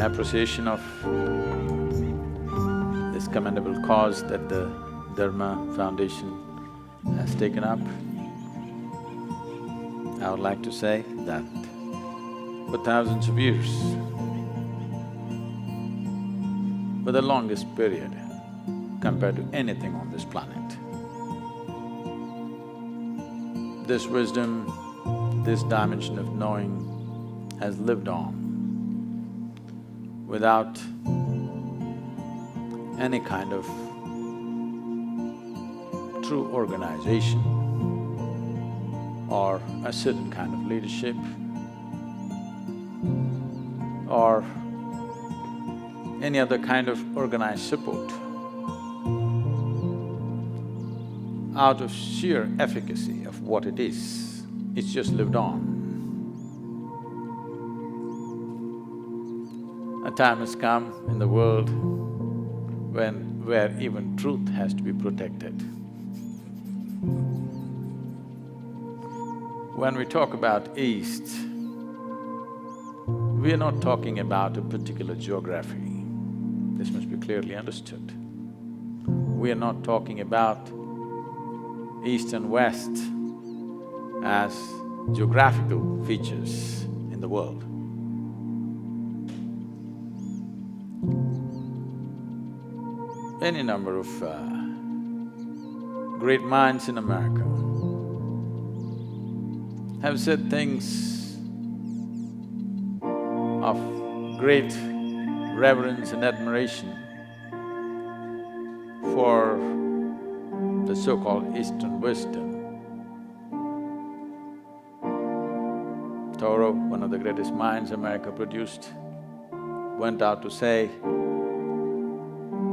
appreciation of this commendable cause that the Dharma Foundation has taken up, I would like to say that for thousands of years, for the longest period compared to anything on this planet, this wisdom, this dimension of knowing has lived on without any kind of true organization or a certain kind of leadership or any other kind of organized support. Out of sheer efficacy of what it is, it's just lived on. A time has come in the world where even truth has to be protected. When we talk about East, we are not talking about a particular geography. This must be clearly understood. We are not talking about East and West as geographical features in the world. Any number of great minds in America have said things of great reverence and admiration for the so-called Eastern wisdom. Thoreau, one of the greatest minds America produced, went out to say,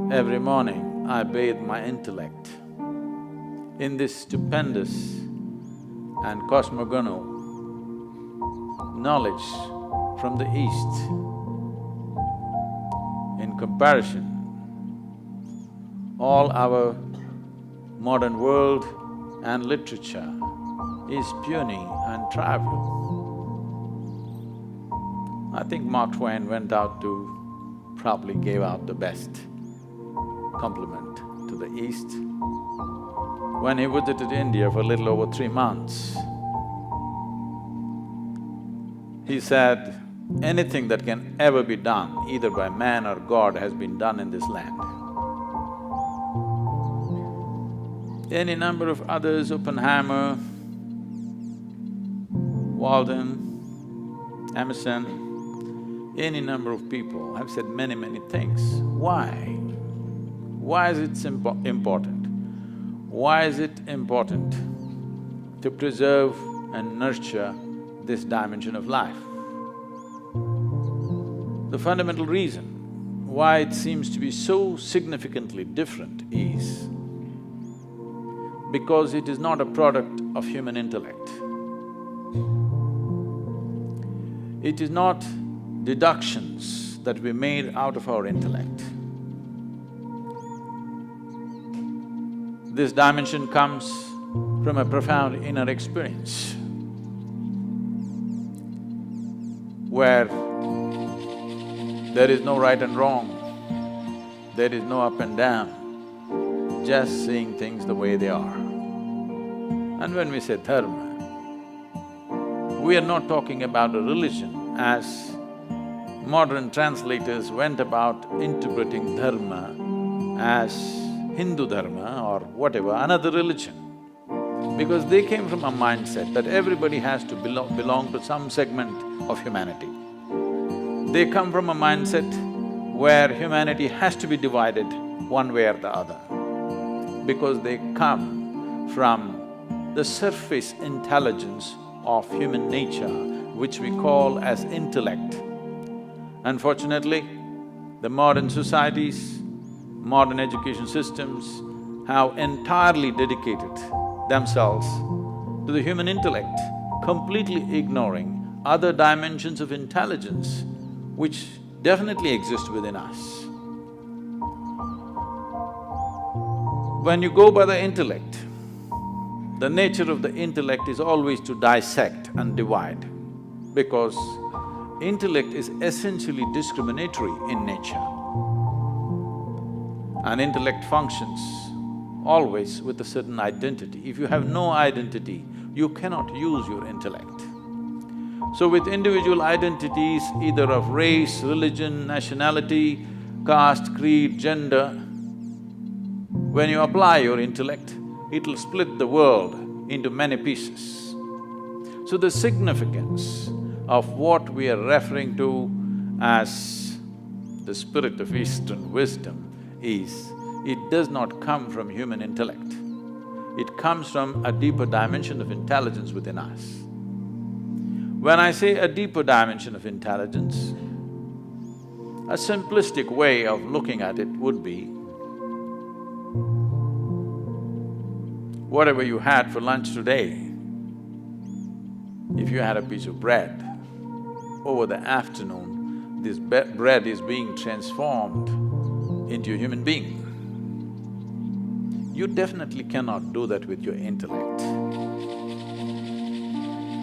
"Every morning I bathe my intellect in this stupendous and cosmogonal knowledge from the East. In comparison, all our modern world and literature is puny and trivial." I think Mark Twain went out to… probably gave out the best compliment to the East when he visited India for a little over 3 months. He said, anything that can ever be done, either by man or God, has been done in this land. Any number of others, Oppenheimer, Walden, Emerson, any number of people have said many, many things. Why? Why is it important? Why is it important to preserve and nurture this dimension of life? The fundamental reason why it seems to be so significantly different is because it is not a product of human intellect. It is not deductions that we made out of our intellect. This dimension comes from a profound inner experience where there is no right and wrong, there is no up and down, just seeing things the way they are. And when we say dharma, we are not talking about a religion as modern translators went about interpreting dharma as Hindu dharma or whatever, another religion. Because they came from a mindset that everybody has to belong to some segment of humanity. They come from a mindset where humanity has to be divided one way or the other, because they come from the surface intelligence of human nature, which we call as intellect. Unfortunately, the modern societies, modern education systems have entirely dedicated themselves to the human intellect, completely ignoring other dimensions of intelligence which definitely exist within us. When you go by the intellect, the nature of the intellect is always to dissect and divide, because intellect is essentially discriminatory in nature. An intellect functions always with a certain identity. If you have no identity, you cannot use your intellect. So with individual identities, either of race, religion, nationality, caste, creed, gender, when you apply your intellect, it'll split the world into many pieces. So the significance of what we are referring to as the spirit of Eastern wisdom is, it does not come from human intellect. It comes from a deeper dimension of intelligence within us. When I say a deeper dimension of intelligence, a simplistic way of looking at it would be, whatever you had for lunch today, if you had a piece of bread, over the afternoon, this bread is being transformed into a human being. You definitely cannot do that with your intellect.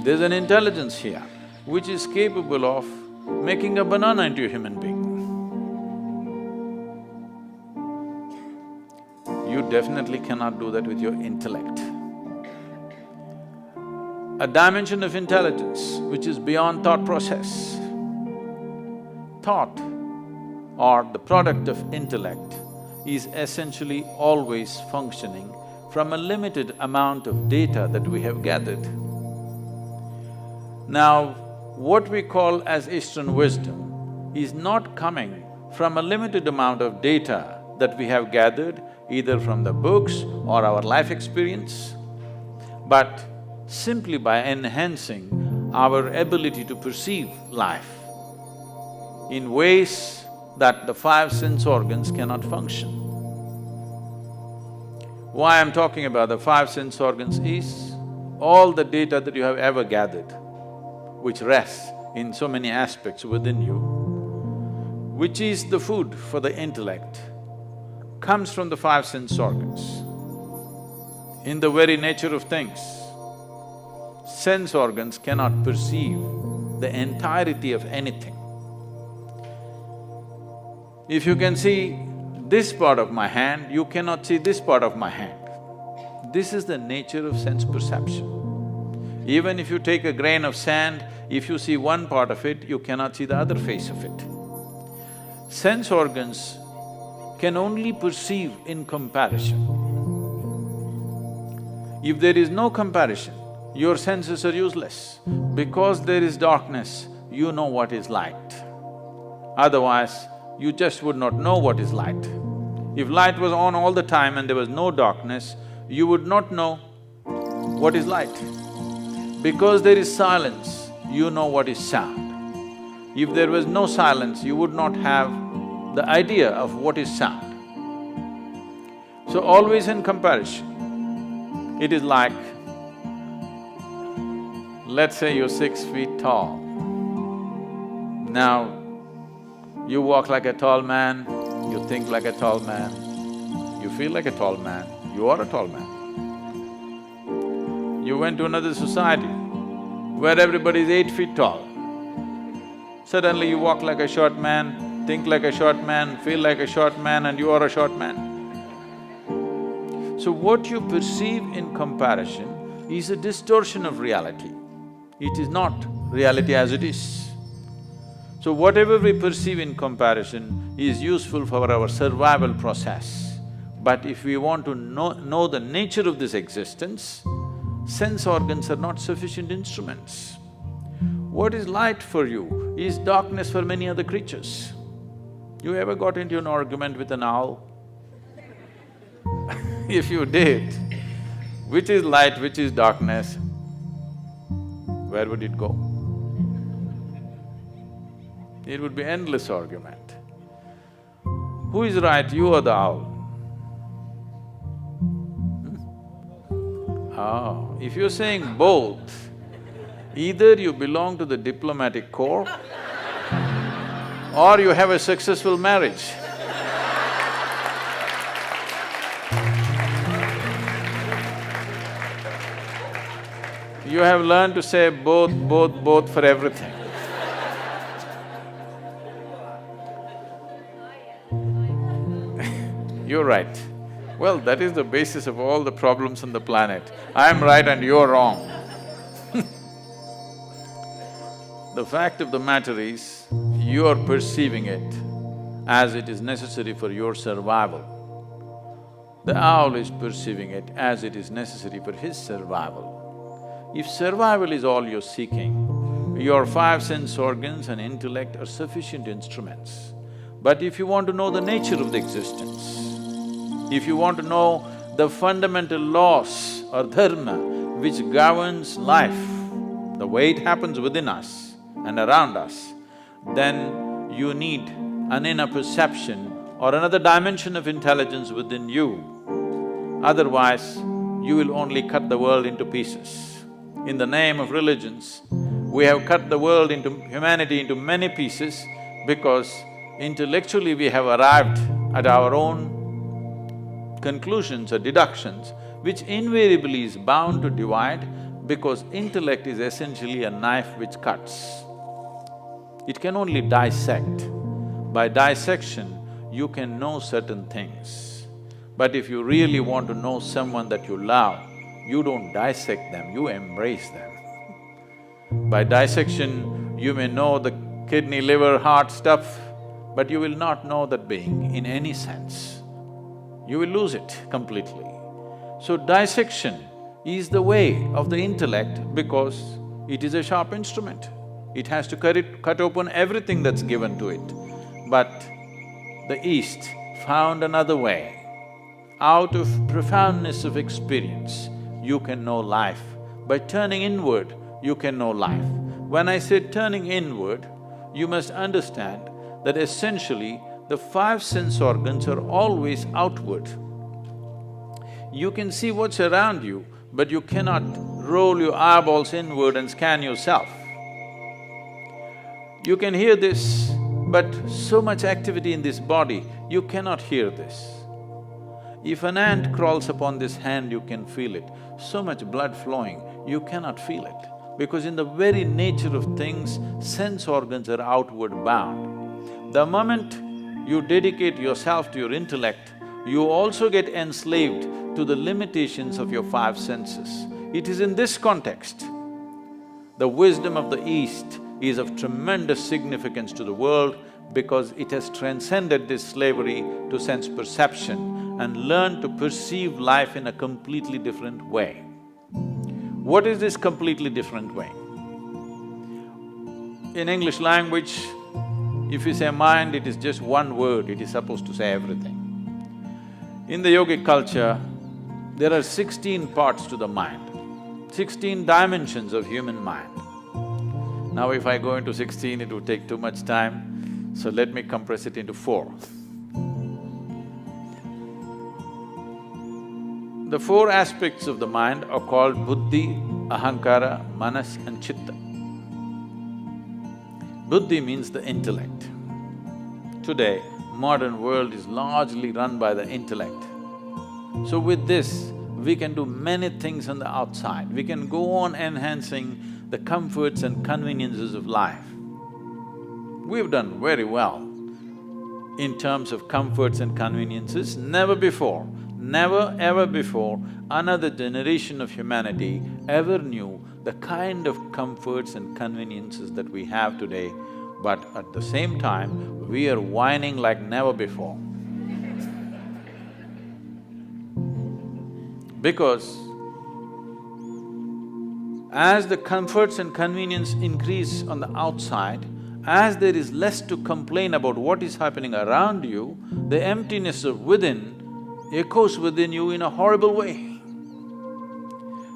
There's an intelligence here which is capable of making a banana into a human being. You definitely cannot do that with your intellect. A dimension of intelligence which is beyond thought process. Thought, or the product of intellect, is essentially always functioning from a limited amount of data that we have gathered. Now, what we call as Eastern wisdom is not coming from a limited amount of data that we have gathered either from the books or our life experience, but simply by enhancing our ability to perceive life in ways that the five sense organs cannot function. Why I'm talking about the five sense organs is, all the data that you have ever gathered, which rests in so many aspects within you, which is the food for the intellect, comes from the five sense organs. In the very nature of things, sense organs cannot perceive the entirety of anything. If you can see this part of my hand, you cannot see this part of my hand. This is the nature of sense perception. Even if you take a grain of sand, if you see one part of it, you cannot see the other face of it. Sense organs can only perceive in comparison. If there is no comparison, your senses are useless. Because there is darkness, you know what is light. Otherwise, you just would not know what is light. If light was on all the time and there was no darkness, you would not know what is light. Because there is silence, you know what is sound. If there was no silence, you would not have the idea of what is sound. So always in comparison, it is like, let's say you're 6 feet tall. Now, you walk like a tall man, you think like a tall man, you feel like a tall man, you are a tall man. You went to another society where everybody is 8 feet tall. Suddenly you walk like a short man, think like a short man, feel like a short man, and you are a short man. So what you perceive in comparison is a distortion of reality. It is not reality as it is. So whatever we perceive in comparison is useful for our survival process. But if we want to know the nature of this existence, sense organs are not sufficient instruments. What is light for you is darkness for many other creatures. You ever got into an argument with an owl? If you did, which is light, which is darkness, where would it go? It would be endless argument. Who is right, you or the owl? Oh, if you're saying both, either you belong to the diplomatic corps or you have a successful marriage. You have learned to say both for everything. You're right. Well, that is the basis of all the problems on the planet. I'm right and you're wrong. The fact of the matter is, you are perceiving it as it is necessary for your survival. The owl is perceiving it as it is necessary for his survival. If survival is all you're seeking, your five sense organs and intellect are sufficient instruments. But if you want to know the nature of the existence, if you want to know the fundamental laws or dharma which governs life, the way it happens within us and around us, then you need an inner perception or another dimension of intelligence within you. Otherwise, you will only cut the world into pieces. In the name of religions, we have cut the world into… humanity into many pieces because intellectually we have arrived at our own conclusions or deductions, which invariably is bound to divide because intellect is essentially a knife which cuts. It can only dissect. By dissection, you can know certain things. But if you really want to know someone that you love, you don't dissect them, you embrace them. By dissection, you may know the kidney, liver, heart stuff, but you will not know that being in any sense. You will lose it completely. So dissection is the way of the intellect because it is a sharp instrument. It has to cut open everything that's given to it. But the East found another way. Out of profoundness of experience, you can know life. By turning inward, you can know life. When I say turning inward, you must understand that essentially the five sense organs are always outward. You can see what's around you, but you cannot roll your eyeballs inward and scan yourself. You can hear this, but so much activity in this body, you cannot hear this. If an ant crawls upon this hand, you can feel it. So much blood flowing, you cannot feel it. Because in the very nature of things, sense organs are outward bound. The moment you dedicate yourself to your intellect, you also get enslaved to the limitations of your five senses. It is in this context, the wisdom of the East is of tremendous significance to the world because it has transcended this slavery to sense perception and learned to perceive life in a completely different way. What is this completely different way? In English language, if you say mind, it is just one word, it is supposed to say everything. In the yogic culture, there are 16 parts to the mind, 16 dimensions of human mind. Now if I go into 16, it would take too much time, so let me compress it into 4. The 4 aspects of the mind are called buddhi, ahankara, manas and chitta. Buddhi means the intellect. Today, modern world is largely run by the intellect. So with this, we can do many things on the outside. We can go on enhancing the comforts and conveniences of life. We've done very well in terms of comforts and conveniences. Never before, never ever before, another generation of humanity ever knew the kind of comforts and conveniences that we have today, but at the same time, we are whining like never before. Because as the comforts and convenience increase on the outside, as there is less to complain about what is happening around you, the emptiness of within echoes within you in a horrible way.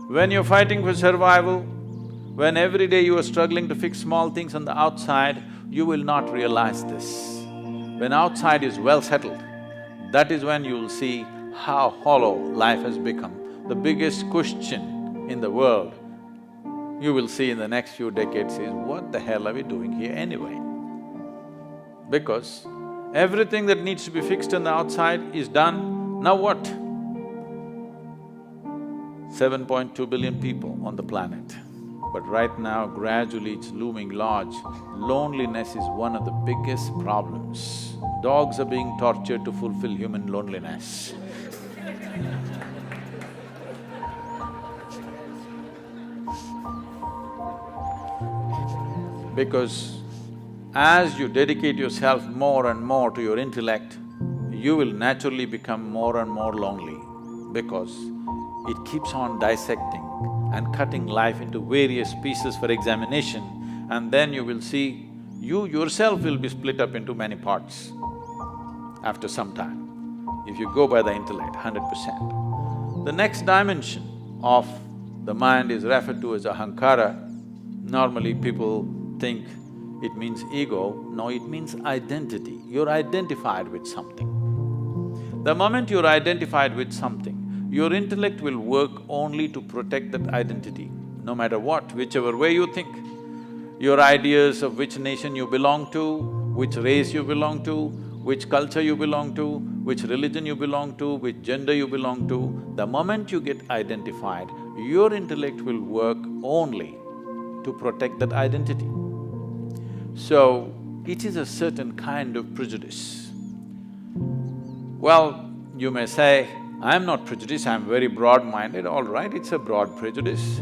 When you're fighting for survival, when every day you are struggling to fix small things on the outside, you will not realize this. When outside is well settled, that is when you'll see how hollow life has become. The biggest question in the world you will see in the next few decades is, what the hell are we doing here anyway? Because everything that needs to be fixed on the outside is done, now what? 7.2 billion people on the planet. But right now, gradually it's looming large. Loneliness is one of the biggest problems. Dogs are being tortured to fulfill human loneliness. Because as you dedicate yourself more and more to your intellect, you will naturally become more and more lonely because it keeps on dissecting and cutting life into various pieces for examination, and then you will see you yourself will be split up into many parts after some time, if you go by the intellect, 100%. The next dimension of the mind is referred to as ahankara. Normally people think it means ego. No, it means identity. You're identified with something. The moment you're identified with something, your intellect will work only to protect that identity, no matter what, whichever way you think. Your ideas of which nation you belong to, which race you belong to, which culture you belong to, which religion you belong to, which gender you belong to, the moment you get identified, your intellect will work only to protect that identity. So, it is a certain kind of prejudice. Well, you may say, I'm not prejudiced, I'm very broad-minded. All right, it's a broad prejudice.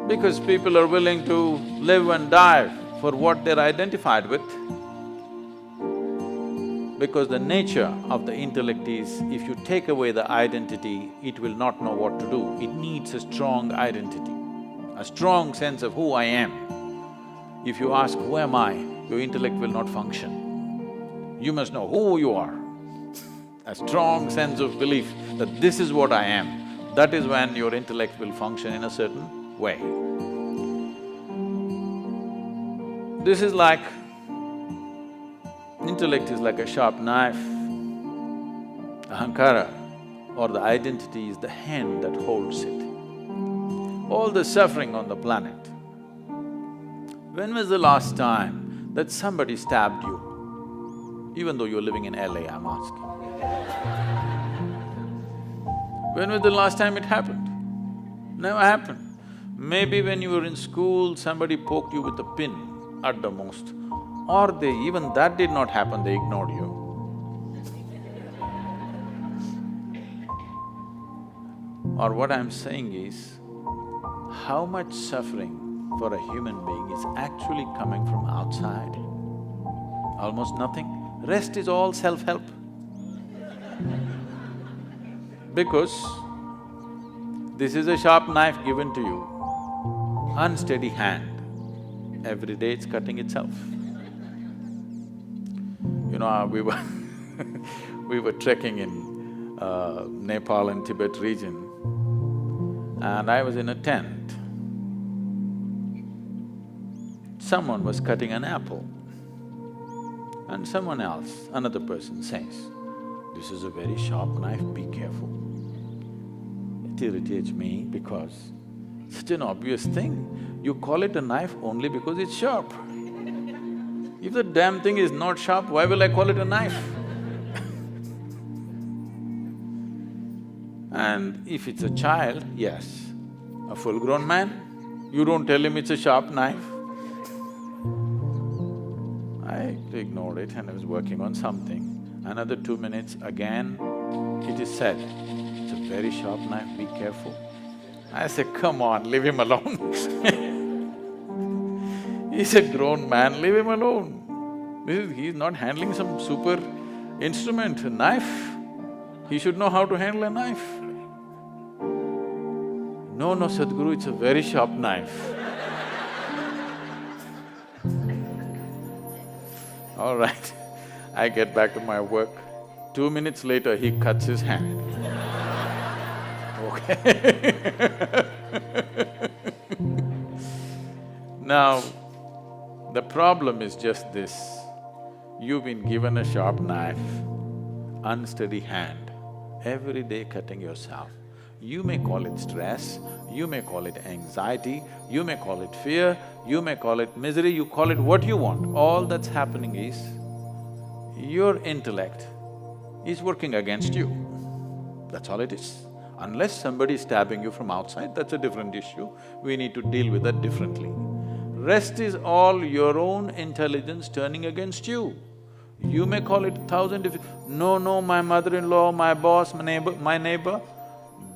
Because people are willing to live and die for what they're identified with. Because the nature of the intellect is, if you take away the identity, it will not know what to do. It needs a strong identity, a strong sense of who I am. If you ask, who am I? Your intellect will not function. You must know who you are. A strong sense of belief that this is what I am, that is when your intellect will function in a certain way. This is like… intellect is like a sharp knife. Ahankara or the identity is the hand that holds it. All the suffering on the planet. When was the last time that somebody stabbed you? Even though you're living in LA, I'm asking. When was the last time it happened? Never happened. Maybe when you were in school, somebody poked you with a pin at the most, or even that did not happen, they ignored you. Or what I'm saying is, how much suffering for a human being is actually coming from outside? Almost nothing. Rest is all self-help. Because this is a sharp knife given to you, unsteady hand, every day it's cutting itself. You know, we were we were trekking in Nepal and Tibet region, and I was in a tent. Someone was cutting an apple, and someone else, another person says, "This is a very sharp knife, be careful." It irritates me because such an obvious thing, you call it a knife only because it's sharp. If the damn thing is not sharp, why will I call it a knife? And if it's a child, yes. A full-grown man, you don't tell him it's a sharp knife. I ignored it and I was working on something. Another 2 minutes, again it is said, "It's a very sharp knife, be careful." I said, "Come on, leave him alone." He's a grown man, leave him alone. He's not handling some super instrument, a knife. He should know how to handle a knife. "No, no, Sadhguru, it's a very sharp knife." All right, I get back to my work. 2 minutes later, he cuts his hand. Okay. Now, the problem is just this. You've been given a sharp knife, unsteady hand, every day cutting yourself. You may call it stress, you may call it anxiety, you may call it fear, you may call it misery, you call it what you want. All that's happening is, your intellect is working against you. That's all it is. Unless somebody is stabbing you from outside, that's a different issue. We need to deal with that differently. Rest is all your own intelligence turning against you. You may call it 1,000 no, my mother-in-law, my boss, my neighbor,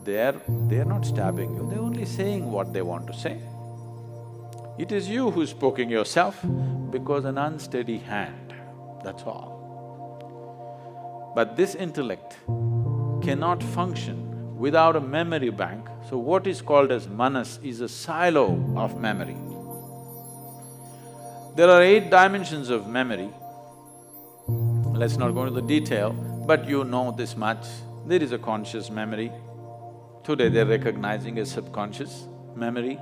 they're not stabbing you, they're only saying what they want to say. It is you who's poking yourself because an unsteady hand, that's all. But this intellect cannot function without a memory bank. So what is called as manas is a silo of memory. There are 8 dimensions of memory. Let's not go into the detail, but you know this much. There is a conscious memory. Today they're recognizing as subconscious memory.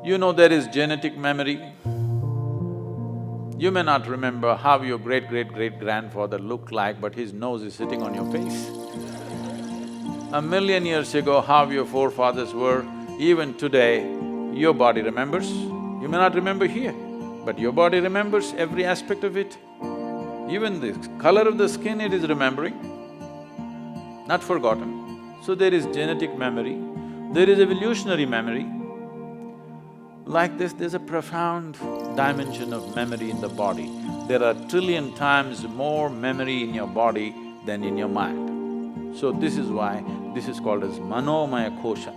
You know there is genetic memory. You may not remember how your great-great-great-grandfather looked like, but his nose is sitting on your face. 1,000,000 years ago, how your forefathers were, even today, your body remembers. You may not remember here, but your body remembers every aspect of it. Even the color of the skin it is remembering, not forgotten. So there is genetic memory, there is evolutionary memory. Like this, there's a profound dimension of memory in the body. There are 1,000,000,000,000 times more memory in your body than in your mind. So this is why this is called as manomaya kosha.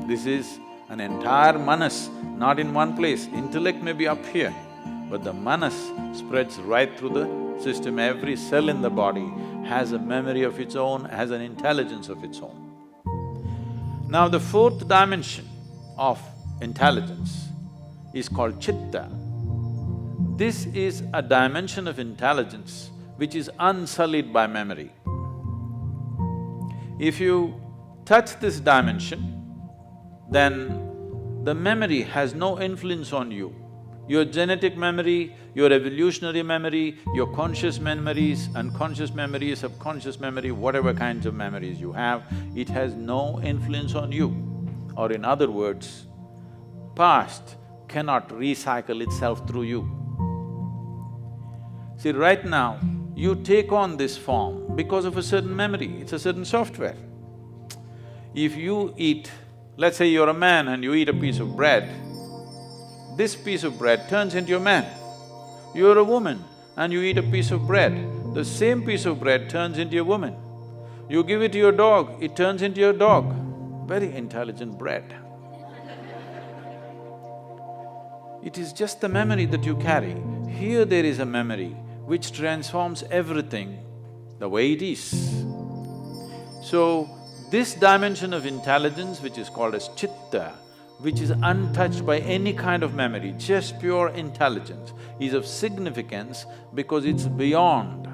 This is an entire manas, not in one place. Intellect may be up here, but the manas spreads right through the system. Every cell in the body has a memory of its own, has an intelligence of its own. Now the 4th dimension of intelligence is called chitta. This is a dimension of intelligence which is unsullied by memory. If you touch this dimension, then the memory has no influence on you. Your genetic memory, your evolutionary memory, your conscious memories, unconscious memory, subconscious memory, whatever kinds of memories you have, it has no influence on you. Or in other words, past cannot recycle itself through you. See, right now, you take on this form because of a certain memory, it's a certain software. If you eat, let's say you're a man and you eat a piece of bread, this piece of bread turns into a man. You're a woman and you eat a piece of bread, the same piece of bread turns into a woman. You give it to your dog, it turns into your dog. Very intelligent bread. It is just the memory that you carry. Here there is a memory which transforms everything the way it is. So, this dimension of intelligence, which is called as chitta, which is untouched by any kind of memory, just pure intelligence, is of significance because it's beyond.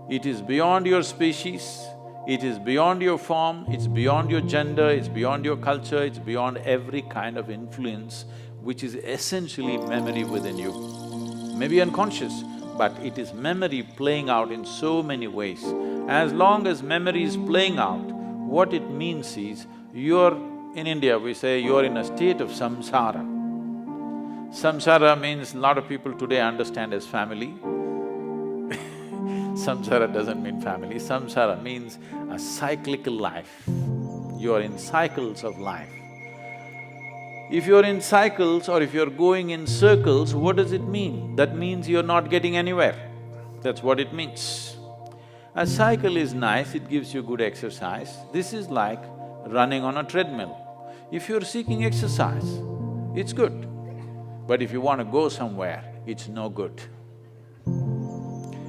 It is beyond your species, it is beyond your form, it's beyond your gender, it's beyond your culture, it's beyond every kind of influence, which is essentially memory within you. Maybe unconscious, but it is memory playing out in so many ways. As long as memory is playing out, what it means is, in India we say you're in a state of samsara. Samsara means a lot of people today understand as family. Samsara doesn't mean family, samsara means a cyclical life. You're in cycles of life. If you're in cycles or if you're going in circles, what does it mean? That means you're not getting anywhere. That's what it means. A cycle is nice, it gives you good exercise. This is like running on a treadmill. If you're seeking exercise, it's good. But if you want to go somewhere, it's no good.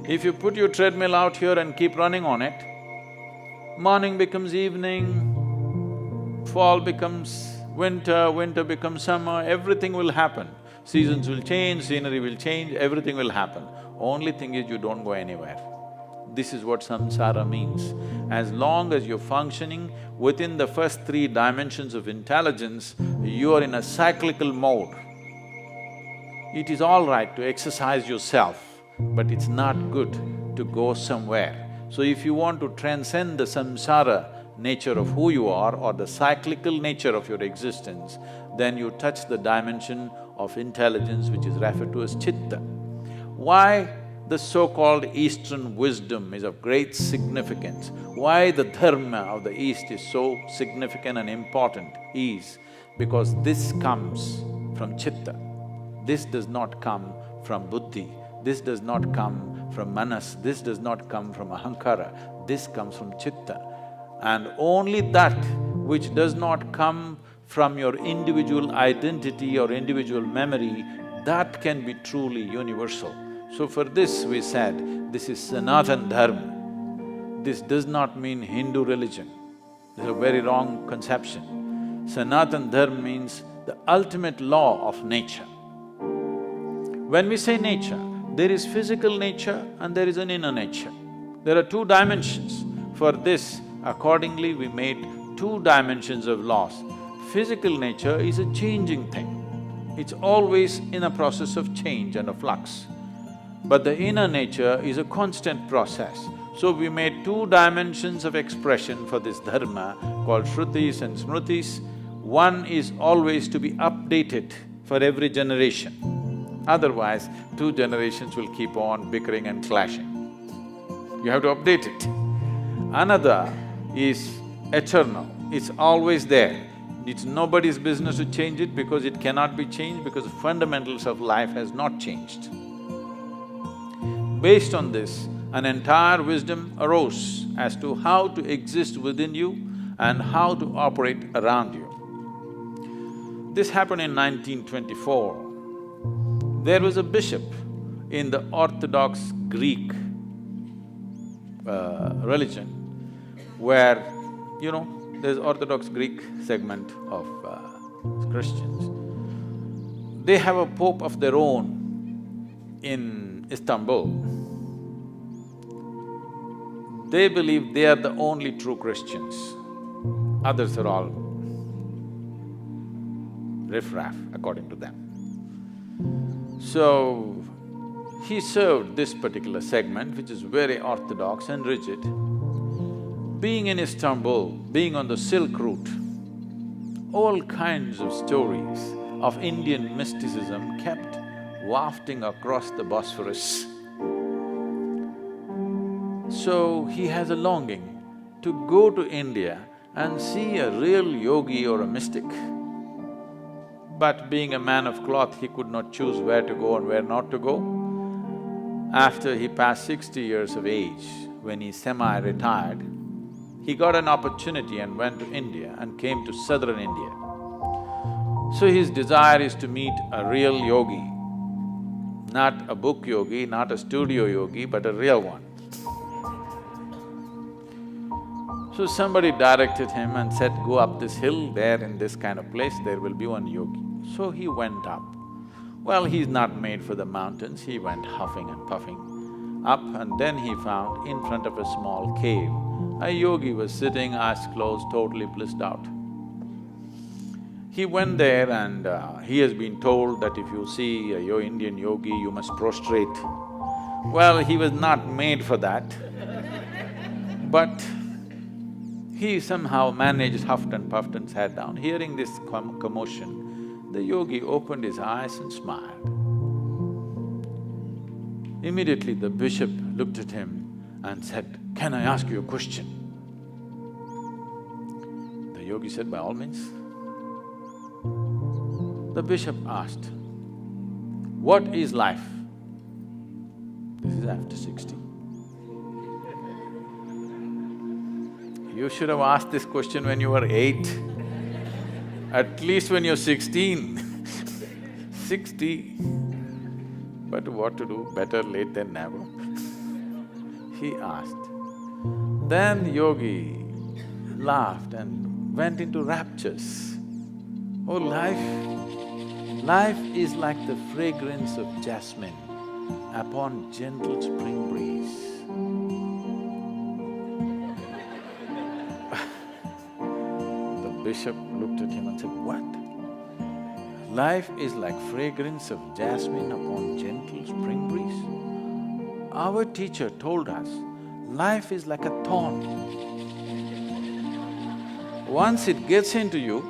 If you put your treadmill out here and keep running on it, morning becomes evening, fall becomes winter, winter becomes summer, everything will happen. Seasons will change, scenery will change, everything will happen. Only thing is you don't go anywhere. This is what samsara means. As long as you're functioning within the first 3 dimensions of intelligence, you are in a cyclical mode. It is all right to exercise yourself, but it's not good to go somewhere. So if you want to transcend the samsara nature of who you are or the cyclical nature of your existence, then you touch the dimension of intelligence which is referred to as chitta. Why the so-called Eastern wisdom is of great significance. Why the dharma of the East is so significant and important is because this comes from chitta. This does not come from buddhi, this does not come from manas, this does not come from ahankara, this comes from chitta. And only that which does not come from your individual identity or individual memory, that can be truly universal. So for this we said, this is sanatan dharma. This does not mean Hindu religion. This is a very wrong conception. Sanatan dharma means the ultimate law of nature. When we say nature, there is physical nature and there is an inner nature. There are two dimensions. For this, accordingly, we made two dimensions of laws. Physical nature is a changing thing. It's always in a process of change and a flux. But the inner nature is a constant process. So we made two dimensions of expression for this dharma called shrutis and smritis. One is always to be updated for every generation. Otherwise, two generations will keep on bickering and clashing. You have to update it. Another is eternal, it's always there. It's nobody's business to change it because it cannot be changed because the fundamentals of life has not changed. Based on this, an entire wisdom arose as to how to exist within you and how to operate around you. This happened in 1924. There was a bishop in the Orthodox Greek religion where, there's Orthodox Greek segment of Christians. They have a pope of their own in Istanbul. They believe they are the only true Christians. Others are all riffraff, according to them. So, he served this particular segment, which is very orthodox and rigid. Being in Istanbul, being on the Silk Route, all kinds of stories of Indian mysticism kept wafting across the Bosphorus. So he has a longing to go to India and see a real yogi or a mystic. But being a man of cloth, he could not choose where to go and where not to go. After he passed 60 years of age, when he semi-retired, he got an opportunity and went to India and came to southern India. So his desire is to meet a real yogi, not a book yogi, not a studio yogi, but a real one. So somebody directed him and said, go up this hill, there in this kind of place, there will be one yogi. So he went up. Well, he's not made for the mountains, he went huffing and puffing up, and then he found in front of a small cave, a yogi was sitting, eyes closed, totally blissed out. He went there and he has been told that if you see a Indian yogi, you must prostrate. Well, he was not made for that, but he somehow managed, huffed and puffed and sat down. Hearing this commotion, the yogi opened his eyes and smiled. Immediately the bishop looked at him and said, can I ask you a question? The yogi said, by all means. The bishop asked, what is life? This is after 60. You should have asked this question when you were 8, at least when you're 16, 60. But what to do, better late than never. He asked. Then yogi laughed and went into raptures. Oh, life is like the fragrance of jasmine upon gentle spring breeze. The bishop looked at him and said, what? Life is like fragrance of jasmine upon gentle spring breeze? Our teacher told us, life is like a thorn. Once it gets into you,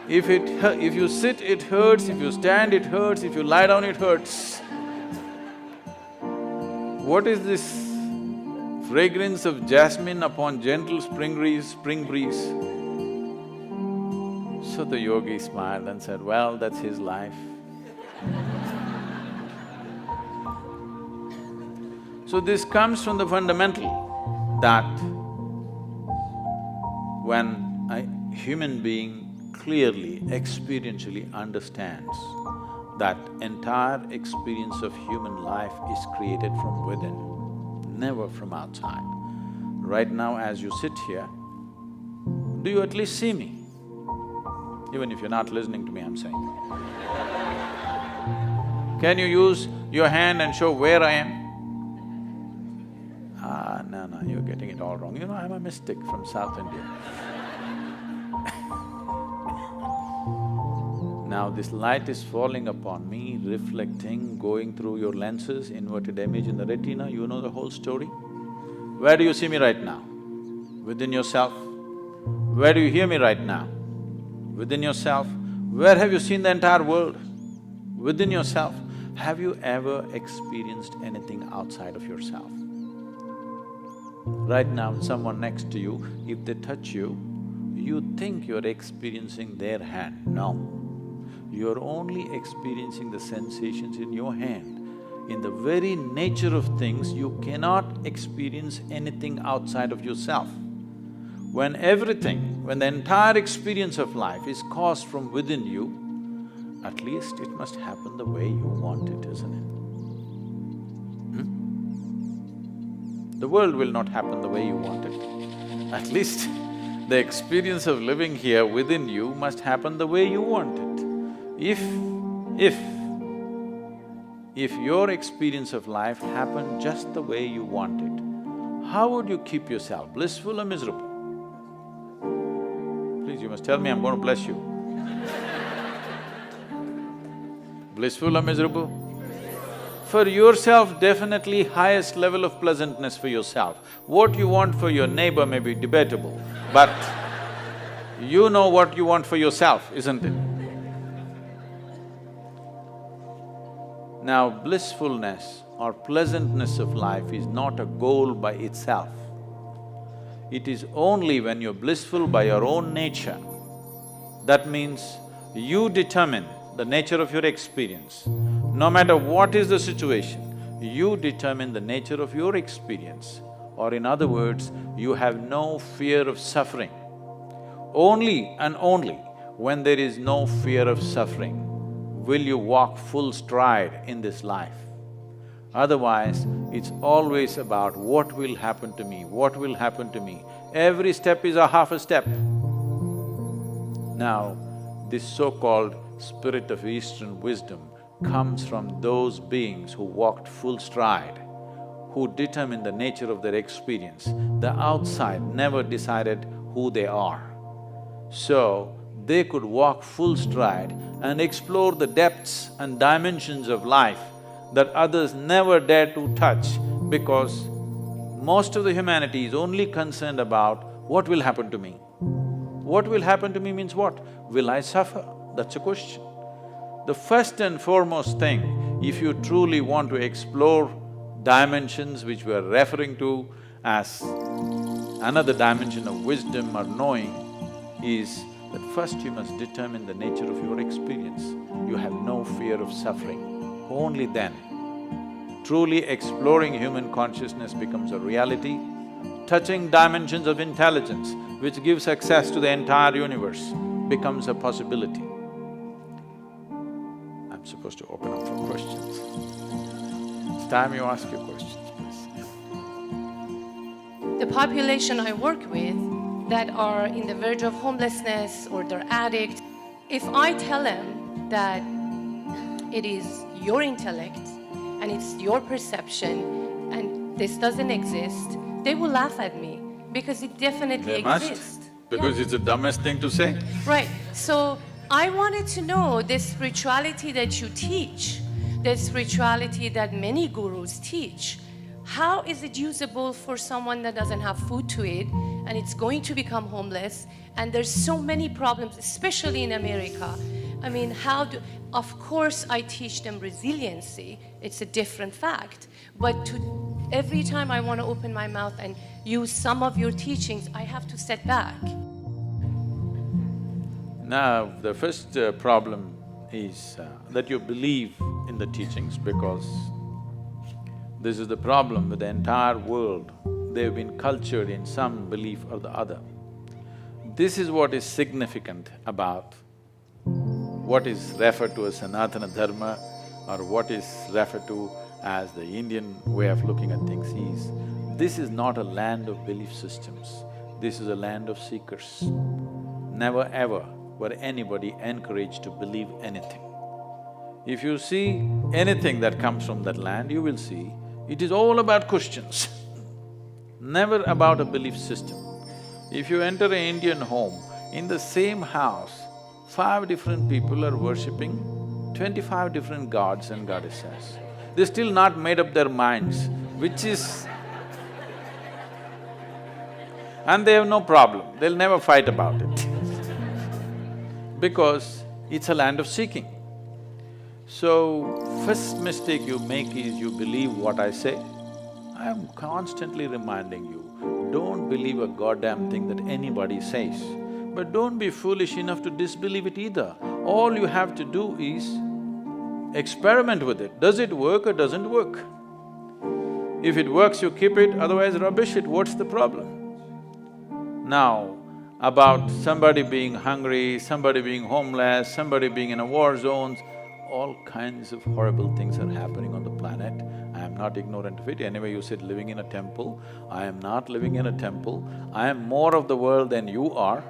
if you sit, it hurts, if you stand, it hurts, if you lie down, it hurts. what is this fragrance of jasmine upon gentle spring breeze? So the yogi smiled and said, well, that's his life. So this comes from the fundamental that when a human being clearly, experientially understands that entire experience of human life is created from within, never from outside. Right now as you sit here, do you at least see me? Even if you're not listening to me, I'm saying. Can you use your hand and show where I am? No, you're getting it all wrong. You know, I'm a mystic from South India. Now this light is falling upon me, reflecting, going through your lenses, inverted image in the retina, you know the whole story. Where do you see me right now? Within yourself. Where do you hear me right now? Within yourself. Where have you seen the entire world? Within yourself. Have you ever experienced anything outside of yourself? Right now, someone next to you, if they touch you, you think you're experiencing their hand. No. You're only experiencing the sensations in your hand. In the very nature of things, you cannot experience anything outside of yourself. When the entire experience of life is caused from within you, at least it must happen the way you want it, isn't it? The world will not happen the way you want it. At least the experience of living here within you must happen the way you want it. If your experience of life happened just the way you want it, how would you keep yourself, blissful or miserable? Please, you must tell me, I'm going to bless you. Blissful or miserable? For yourself, definitely highest level of pleasantness for yourself. What you want for your neighbor may be debatable, but you know what you want for yourself, isn't it? Now, blissfulness or pleasantness of life is not a goal by itself. It is only when you're blissful by your own nature. That means you determine the nature of your experience. No matter what is the situation, you determine the nature of your experience. Or in other words, you have no fear of suffering. Only and only when there is no fear of suffering will you walk full stride in this life. Otherwise, it's always about what will happen to me, what will happen to me. Every step is a half a step. Now, this so-called spirit of Eastern wisdom comes from those beings who walked full stride, who determined the nature of their experience. The outside never decided who they are. So, they could walk full stride and explore the depths and dimensions of life that others never dare to touch, because most of the humanity is only concerned about what will happen to me. What will happen to me means what? Will I suffer? That's a question. The first and foremost thing, if you truly want to explore dimensions which we are referring to as another dimension of wisdom or knowing, is that first you must determine the nature of your experience. You have no fear of suffering. Only then, truly exploring human consciousness becomes a reality. Touching dimensions of intelligence, which gives access to the entire universe, becomes a possibility. I'm supposed to open up for questions. It's time you ask your questions, please. The population I work with that are in the verge of homelessness or they're addicts, if I tell them that it is your intellect and it's your perception and this doesn't exist, they will laugh at me because it definitely exists. Because it's the dumbest thing to say. Right. So I wanted to know the spirituality that you teach, the spirituality that many gurus teach. How is it usable for someone that doesn't have food to eat and it's going to become homeless, and there's so many problems, especially in America? I mean, of course I teach them resiliency, it's a different fact, but to Every time I want to open my mouth and use some of your teachings, I have to step back. Now, the first problem is that you believe in the teachings, because this is the problem with the entire world. They've been cultured in some belief or the other. This is what is significant about what is referred to as sanatana dharma or what is referred to as the Indian way of looking at things is, this is not a land of belief systems, this is a land of seekers. Never ever were anybody encouraged to believe anything. If you see anything that comes from that land, you will see it is all about questions, never about a belief system. If you enter an Indian home, in the same house, 5 different people are worshipping 25 different gods and goddesses. They're still not made up their minds, which is… and they have no problem, they'll never fight about it because it's a land of seeking. So, first mistake you make is you believe what I say. I am constantly reminding you, don't believe a goddamn thing that anybody says. But don't be foolish enough to disbelieve it either. All you have to do is experiment with it. Does it work or doesn't work? If it works, you keep it, otherwise rubbish it, what's the problem? Now, about somebody being hungry, somebody being homeless, somebody being in a war zone, all kinds of horrible things are happening on the planet. I am not ignorant of it. Anyway, you said living in a temple. I am not living in a temple. I am more of the world than you are.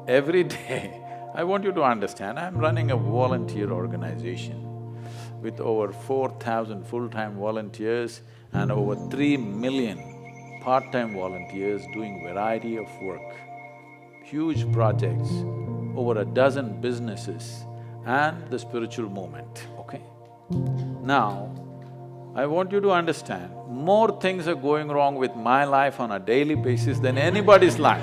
Every day, I want you to understand, I'm running a volunteer organization with over 4,000 full-time volunteers and over 3 million part-time volunteers doing variety of work, huge projects, over a dozen businesses and the spiritual movement, okay? Now, I want you to understand, more things are going wrong with my life on a daily basis than anybody's life.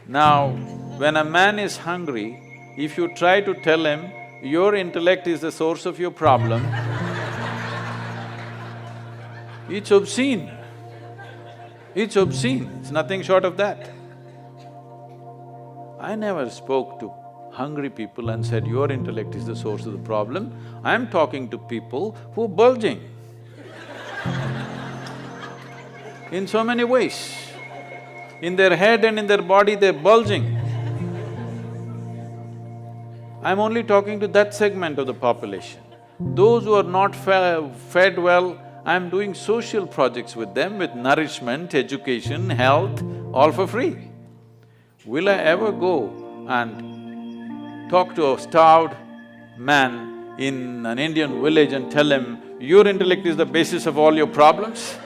Now, when a man is hungry, if you try to tell him, your intellect is the source of your problem, it's obscene. It's obscene, it's nothing short of that. I never spoke to hungry people and said, your intellect is the source of the problem. I'm talking to people who are bulging in so many ways. In their head and in their body, they're bulging. I'm only talking to that segment of the population. Those who are not fed well, I'm doing social projects with them with nourishment, education, health, all for free. Will I ever go and talk to a starved man in an Indian village and tell him, your intellect is the basis of all your problems?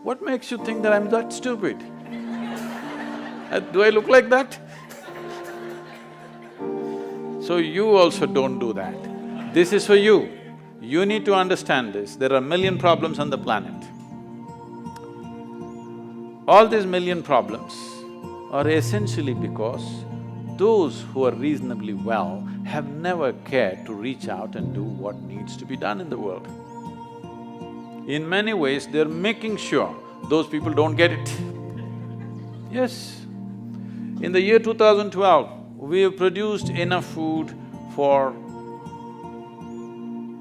What makes you think that I'm that stupid? Do I look like that? So you also don't do that. This is for you. You need to understand this. There are a million problems on the planet. All these million problems are essentially because those who are reasonably well have never cared to reach out and do what needs to be done in the world. In many ways, they're making sure those people don't get it. Yes. In the year 2012, we have produced enough food for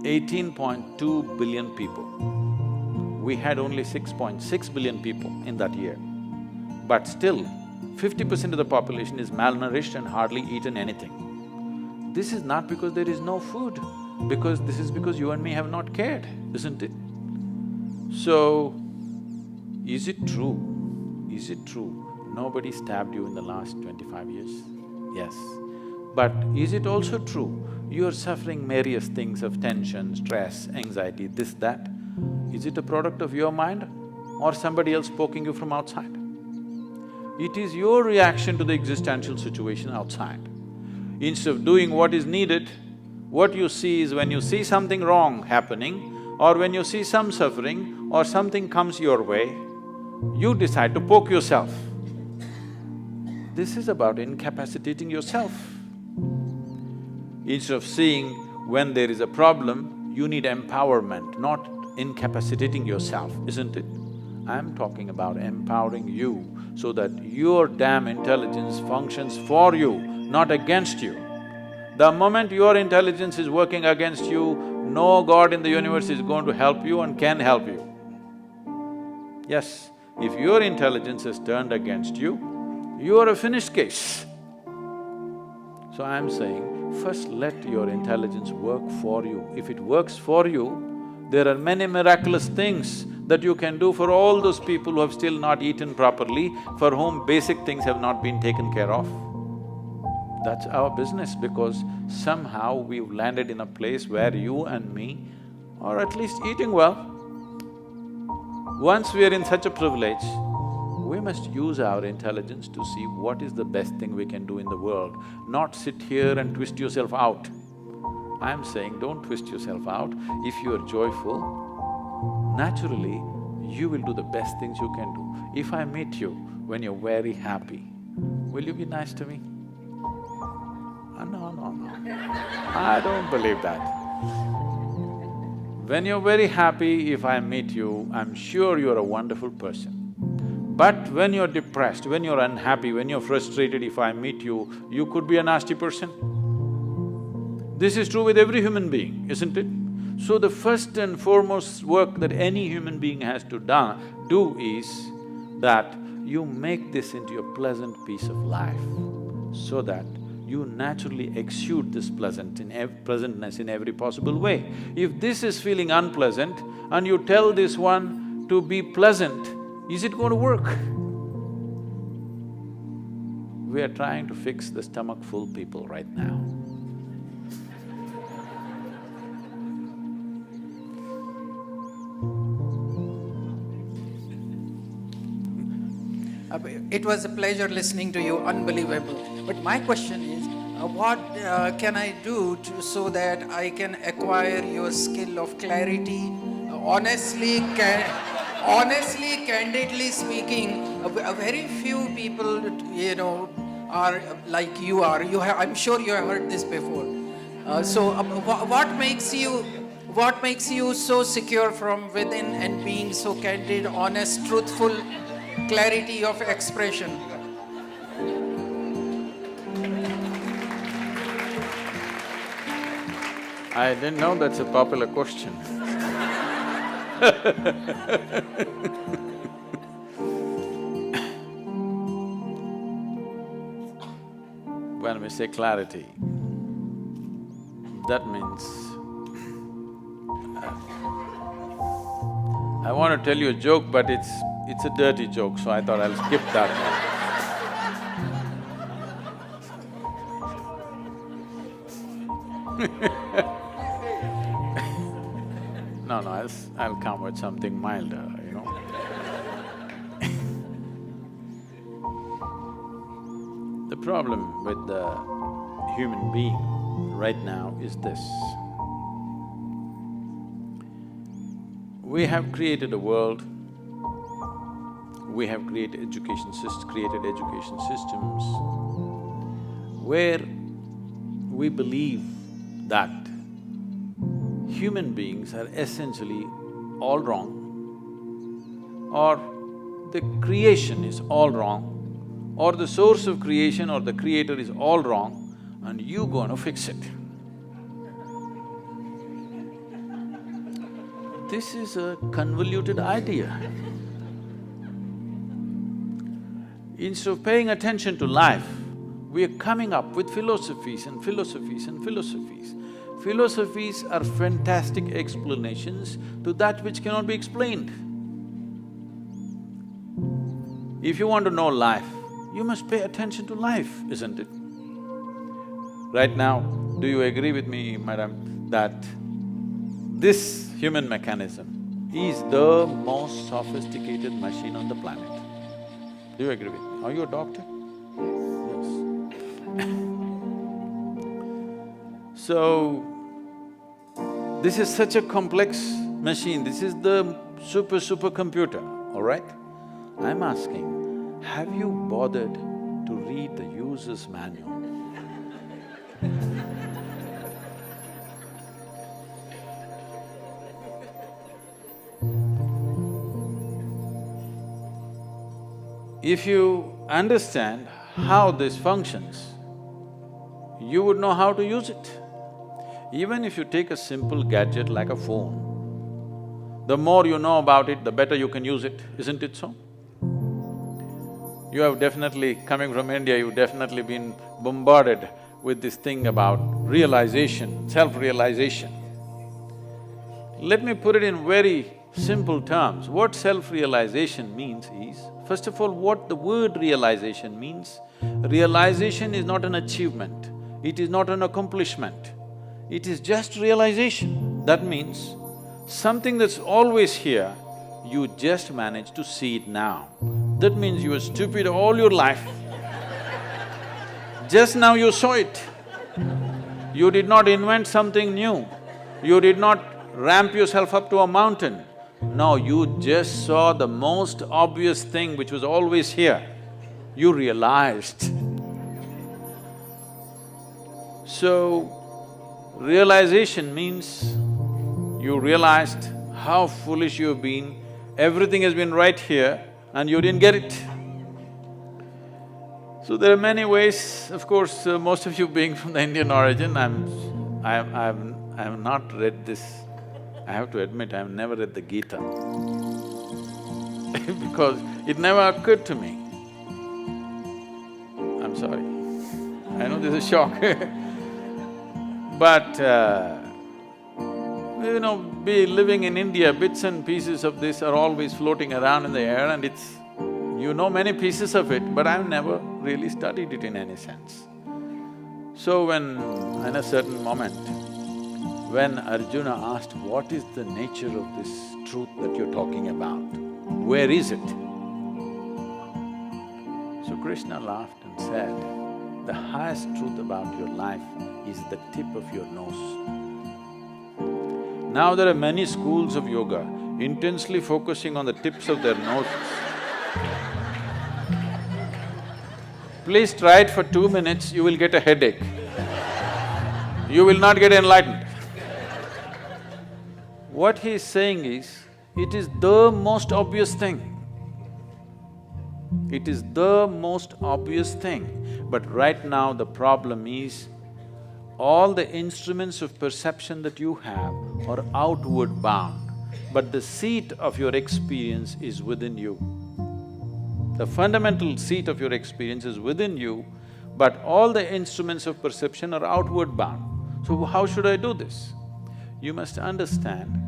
18.2 billion people. We had only 6.6 billion people in that year. But still, 50% of the population is malnourished and hardly eaten anything. This is not because there is no food, this is because you and me have not cared, isn't it? So, is it true? Is it true nobody stabbed you in the last 25 years? Yes. But is it also true you are suffering various things of tension, stress, anxiety, this, that? Is it a product of your mind or somebody else poking you from outside? It is your reaction to the existential situation outside. Instead of doing what is needed, what you see is when you see something wrong happening or when you see some suffering or something comes your way, you decide to poke yourself. This is about incapacitating yourself. Instead of seeing when there is a problem, you need empowerment, not incapacitating yourself, isn't it? I'm talking about empowering you so that your damn intelligence functions for you, not against you. The moment your intelligence is working against you, no God in the universe is going to help you and can help you. Yes, if your intelligence is turned against you, you are a finished case. So I'm saying, first let your intelligence work for you. If it works for you, there are many miraculous things that you can do for all those people who have still not eaten properly, for whom basic things have not been taken care of. That's our business, because somehow we've landed in a place where you and me are at least eating well. Once we are in such a privilege, we must use our intelligence to see what is the best thing we can do in the world, not sit here and twist yourself out. I'm saying don't twist yourself out. If you are joyful, naturally, you will do the best things you can do. If I meet you when you're very happy, will you be nice to me? No. I don't believe that. When you're very happy, if I meet you, I'm sure you're a wonderful person. But when you're depressed, when you're unhappy, when you're frustrated, if I meet you, you could be a nasty person. This is true with every human being, isn't it? So the first and foremost work that any human being has to do is that you make this into a pleasant piece of life, so that you naturally exude this pleasantness in every possible way. If this is feeling unpleasant and you tell this one to be pleasant, is it going to work? We are trying to fix the stomach-full people right now. It was a pleasure listening to you, unbelievable. But my question is, what can I do so that I can acquire your skill of clarity? Honestly, candidly speaking, a very few people, are like you are. I'm sure you have heard this before. What makes you so secure from within and being so candid, honest, truthful? Clarity of expression. I didn't know that's a popular question. When we say clarity, that means… I want to tell you a joke, but it's a dirty joke, so I thought I'll skip that one. No, I'll come with something milder, The problem with the human being right now is this. We have created a world, we have created education systems where we believe that human beings are essentially all wrong, or the creation is all wrong, or the source of creation or the creator is all wrong, and you gonna fix it. This is a convoluted idea. Instead of paying attention to life, we are coming up with philosophies and philosophies and philosophies. Philosophies are fantastic explanations to that which cannot be explained. If you want to know life, you must pay attention to life, isn't it? Right now, do you agree with me, madam, that this human mechanism is the most sophisticated machine on the planet? Do you agree with me? Are you a doctor? Yes. So, this is such a complex machine, this is the supercomputer, all right? I'm asking, have you bothered to read the user's manual? If you understand how this functions, you would know how to use it. Even if you take a simple gadget like a phone, the more you know about it, the better you can use it, isn't it so? You have definitely, coming from India, you've definitely been bombarded with this thing about realization, self-realization. Let me put it in very simple terms. What self-realization means is, first of all, what the word realization means. Realization is not an achievement, it is not an accomplishment, it is just realization. That means something that's always here, you just manage to see it now. That means you were stupid all your life. Just now you saw it. You did not invent something new. You did not ramp yourself up to a mountain. No, you just saw the most obvious thing which was always here. You realized. So, realization means you realized how foolish you've been, everything has been right here and you didn't get it. So there are many ways, of course, most of you being from the Indian origin, I've not read this. I have to admit, I've never read the Gita because it never occurred to me. I'm sorry, I know this is a shock but be living in India, bits and pieces of this are always floating around in the air and it's… you know many pieces of it, but I've never really studied it in any sense. So when, in a certain moment, when Arjuna asked, what is the nature of this truth that you're talking about? Where is it? So Krishna laughed and said, the highest truth about your life is the tip of your nose. Now there are many schools of yoga intensely focusing on the tips of their noses. Please try it for 2 minutes, you will get a headache. You will not get enlightened. What he is saying is, it is the most obvious thing. It is the most obvious thing. But right now the problem is, all the instruments of perception that you have are outward bound, but the seat of your experience is within you. The fundamental seat of your experience is within you, but all the instruments of perception are outward bound. So how should I do this? You must understand,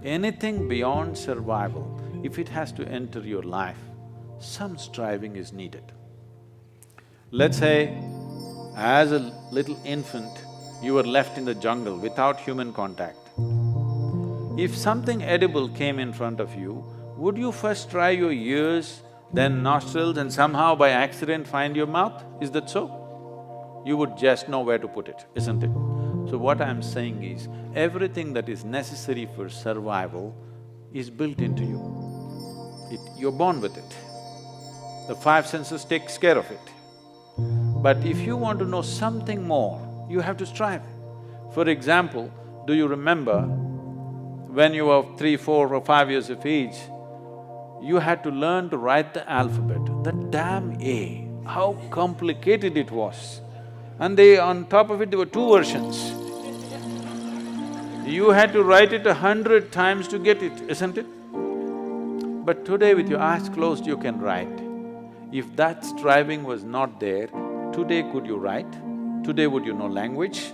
anything beyond survival, if it has to enter your life, some striving is needed. Let's say, as a little infant, you were left in the jungle without human contact. If something edible came in front of you, would you first try your ears, then nostrils and somehow by accident find your mouth? Is that so? You would just know where to put it, isn't it? So what I'm saying is, everything that is necessary for survival is built into you. You're born with it. The five senses takes care of it. But if you want to know something more, you have to strive. For example, do you remember when you were 3, 4 or 5 years of age, you had to learn to write the alphabet. That damn A, how complicated it was. And on top of it, there were 2 versions. You had to write it 100 times to get it, isn't it? But today with your eyes closed, you can write. If that striving was not there, today could you write? Today would you know language?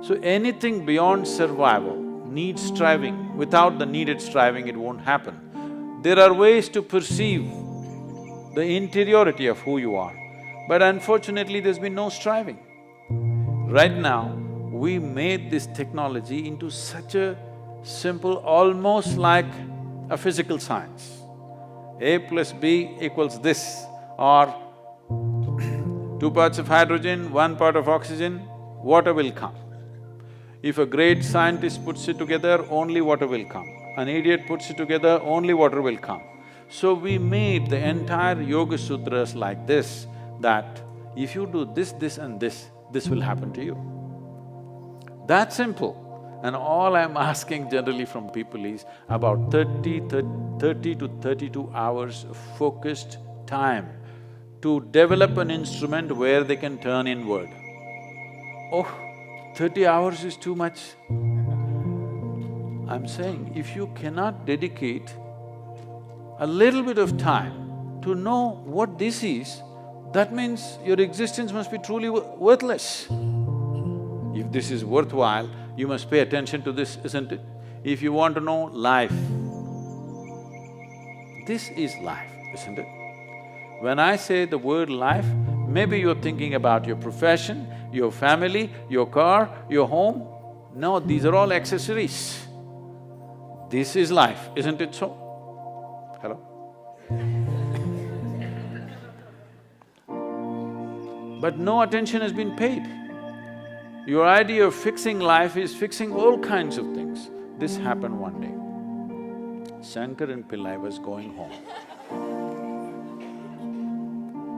So anything beyond survival needs striving. Without the needed striving, it won't happen. There are ways to perceive the interiority of who you are, but unfortunately there's been no striving. Right now, we made this technology into such a simple, almost like a physical science. A plus B equals this, or 2 parts of hydrogen, 1 part of oxygen, water will come. If a great scientist puts it together, only water will come. An idiot puts it together, only water will come. So we made the entire Yoga Sutras like this, that if you do this, this and this will happen to you. That simple. And all I'm asking generally from people is about 30 to 32 hours of focused time to develop an instrument where they can turn inward. Oh, 30 hours is too much. I'm saying, if you cannot dedicate a little bit of time to know what this is, that means your existence must be truly worthless. If this is worthwhile, you must pay attention to this, isn't it? If you want to know life, this is life, isn't it? When I say the word life, maybe you're thinking about your profession, your family, your car, your home. No, these are all accessories. This is life, isn't it so? Hello? But no attention has been paid. Your idea of fixing life is fixing all kinds of things. This happened one day. Shankaran Pillai was going home.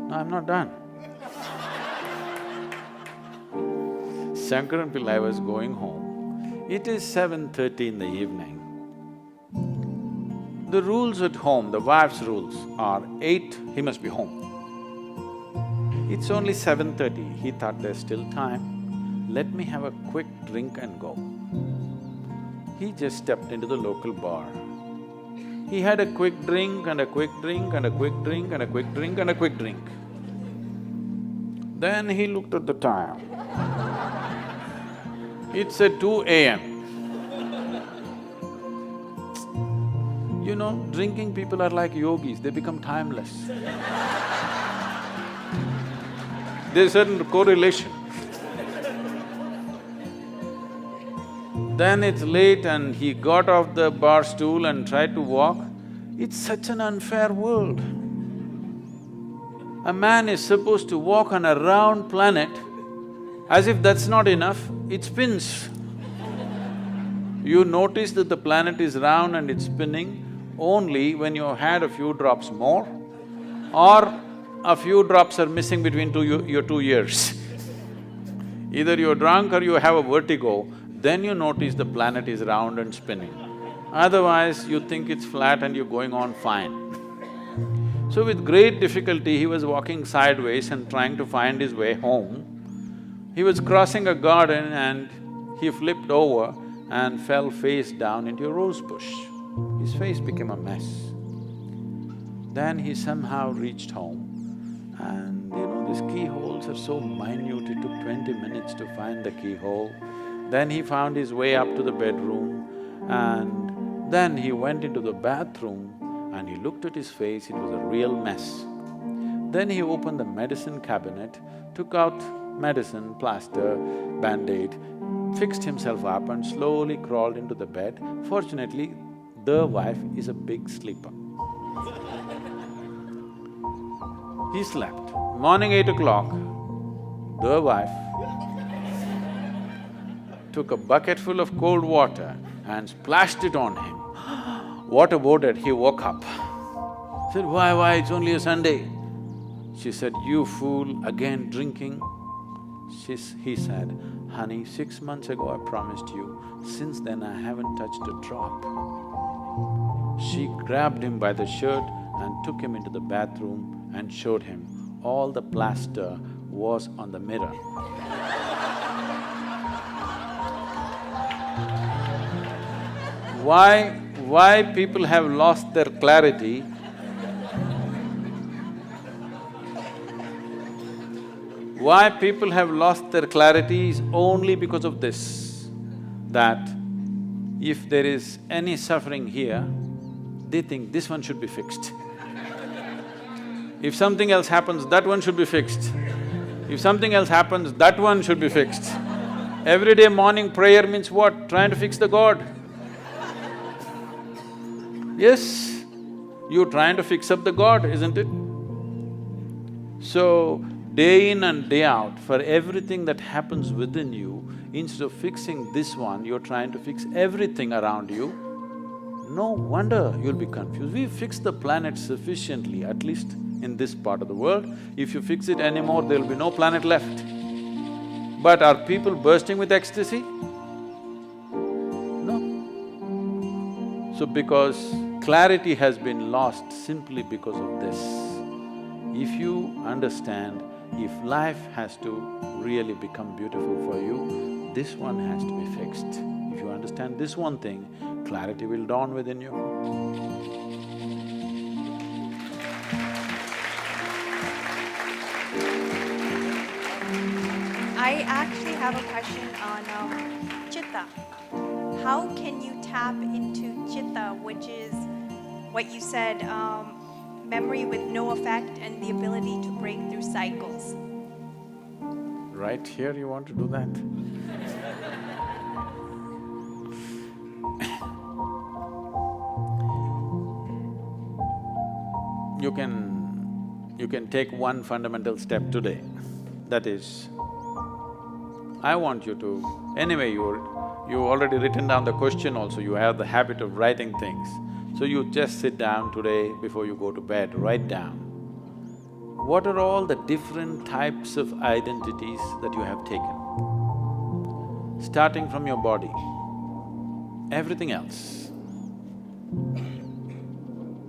No, I'm not done. Shankaran Pillai was going home. It is 7:30 in the evening. The rules at home, the wife's rules are 8, he must be home. It's only 7:30, he thought there's still time, let me have a quick drink and go. He just stepped into the local bar. He had a quick drink and a quick drink and a quick drink and a quick drink and a quick drink. Then he looked at the time. It's at 2 a.m. You know, drinking people are like yogis, they become timeless. There's certain correlation. Then it's late and he got off the bar stool and tried to walk. It's such an unfair world. A man is supposed to walk on a round planet, as if that's not enough, it spins. You notice that the planet is round and it's spinning only when you had a few drops more, or a few drops are missing between your 2 ears. Either you're drunk or you have a vertigo, then you notice the planet is round and spinning. Otherwise, you think it's flat and you're going on fine. So with great difficulty, he was walking sideways and trying to find his way home. He was crossing a garden and he flipped over and fell face down into a rose bush. His face became a mess. Then he somehow reached home and these keyholes are so minute, it took 20 minutes to find the keyhole. Then he found his way up to the bedroom and then he went into the bathroom and he looked at his face, it was a real mess. Then he opened the medicine cabinet, took out medicine, plaster, band-aid, fixed himself up and slowly crawled into the bed. Fortunately, the wife is a big sleeper. He slept. Morning 8 o'clock, the wife took a bucket full of cold water and splashed it on him. Water boarded, he woke up. Said, why, it's only a Sunday. She said, you fool, again drinking? He said, honey, 6 months ago I promised you, since then I haven't touched a drop. She grabbed him by the shirt and took him into the bathroom and showed him all the plaster was on the mirror. Why people have lost their clarity? Why people have lost their clarity is only because of this, that if there is any suffering here, they think this one should be fixed. If something else happens, that one should be fixed. If something else happens, that one should be fixed. Everyday morning prayer means what? Trying to fix the God. Yes, you're trying to fix up the God, isn't it? So, day in and day out, for everything that happens within you, instead of fixing this one, you're trying to fix everything around you. No wonder you'll be confused. We've fixed the planet sufficiently, at least in this part of the world. If you fix it anymore, there'll be no planet left. But are people bursting with ecstasy? So because clarity has been lost simply because of this. If you understand, if life has to really become beautiful for you, this one has to be fixed. If you understand this one thing, clarity will dawn within you. I actually have a question on chitta. How can you tap into chitta, which is what you said, memory with no effect and the ability to break through cycles? Right here you want to do that? You can take one fundamental step today. That is, I want you to… Anyway, you've already written down the question also, you have the habit of writing things. So you just sit down today before you go to bed, write down. What are all the different types of identities that you have taken? Starting from your body, everything else.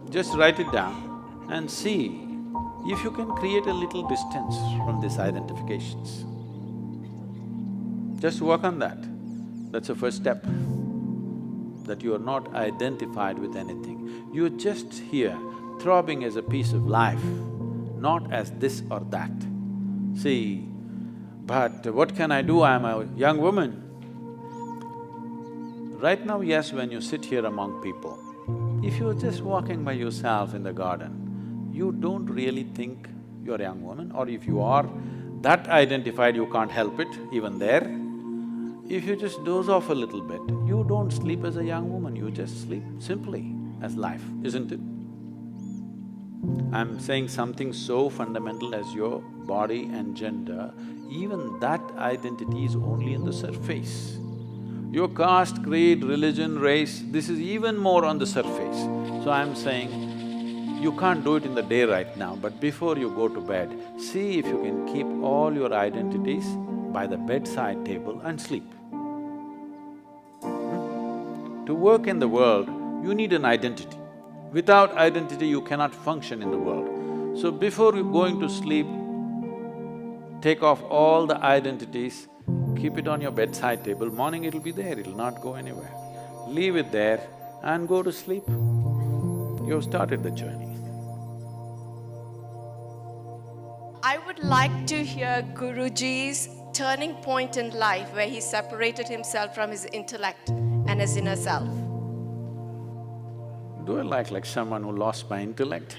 Just write it down and see if you can create a little distance from these identifications. Just work on that. That's the first step, that you are not identified with anything. You're just here, throbbing as a piece of life, not as this or that. See, but what can I do? I'm a young woman. Right now, yes, when you sit here among people, if you're just walking by yourself in the garden, you don't really think you're a young woman, or if you are that identified, you can't help it, even there. If you just doze off a little bit, you don't sleep as a young woman, you just sleep simply as life, isn't it? I'm saying something so fundamental as your body and gender, even that identity is only in the surface. Your caste, creed, religion, race, this is even more on the surface. So I'm saying, you can't do it in the day right now, but before you go to bed, see if you can keep all your identities by the bedside table and sleep. To work in the world, you need an identity. Without identity, you cannot function in the world. So before you going to sleep, take off all the identities, keep it on your bedside table, morning it'll be there, it'll not go anywhere. Leave it there and go to sleep. You've started the journey. I would like to hear Guruji's turning point in life where he separated himself from his intellect and his inner self. Do I like someone who lost my intellect?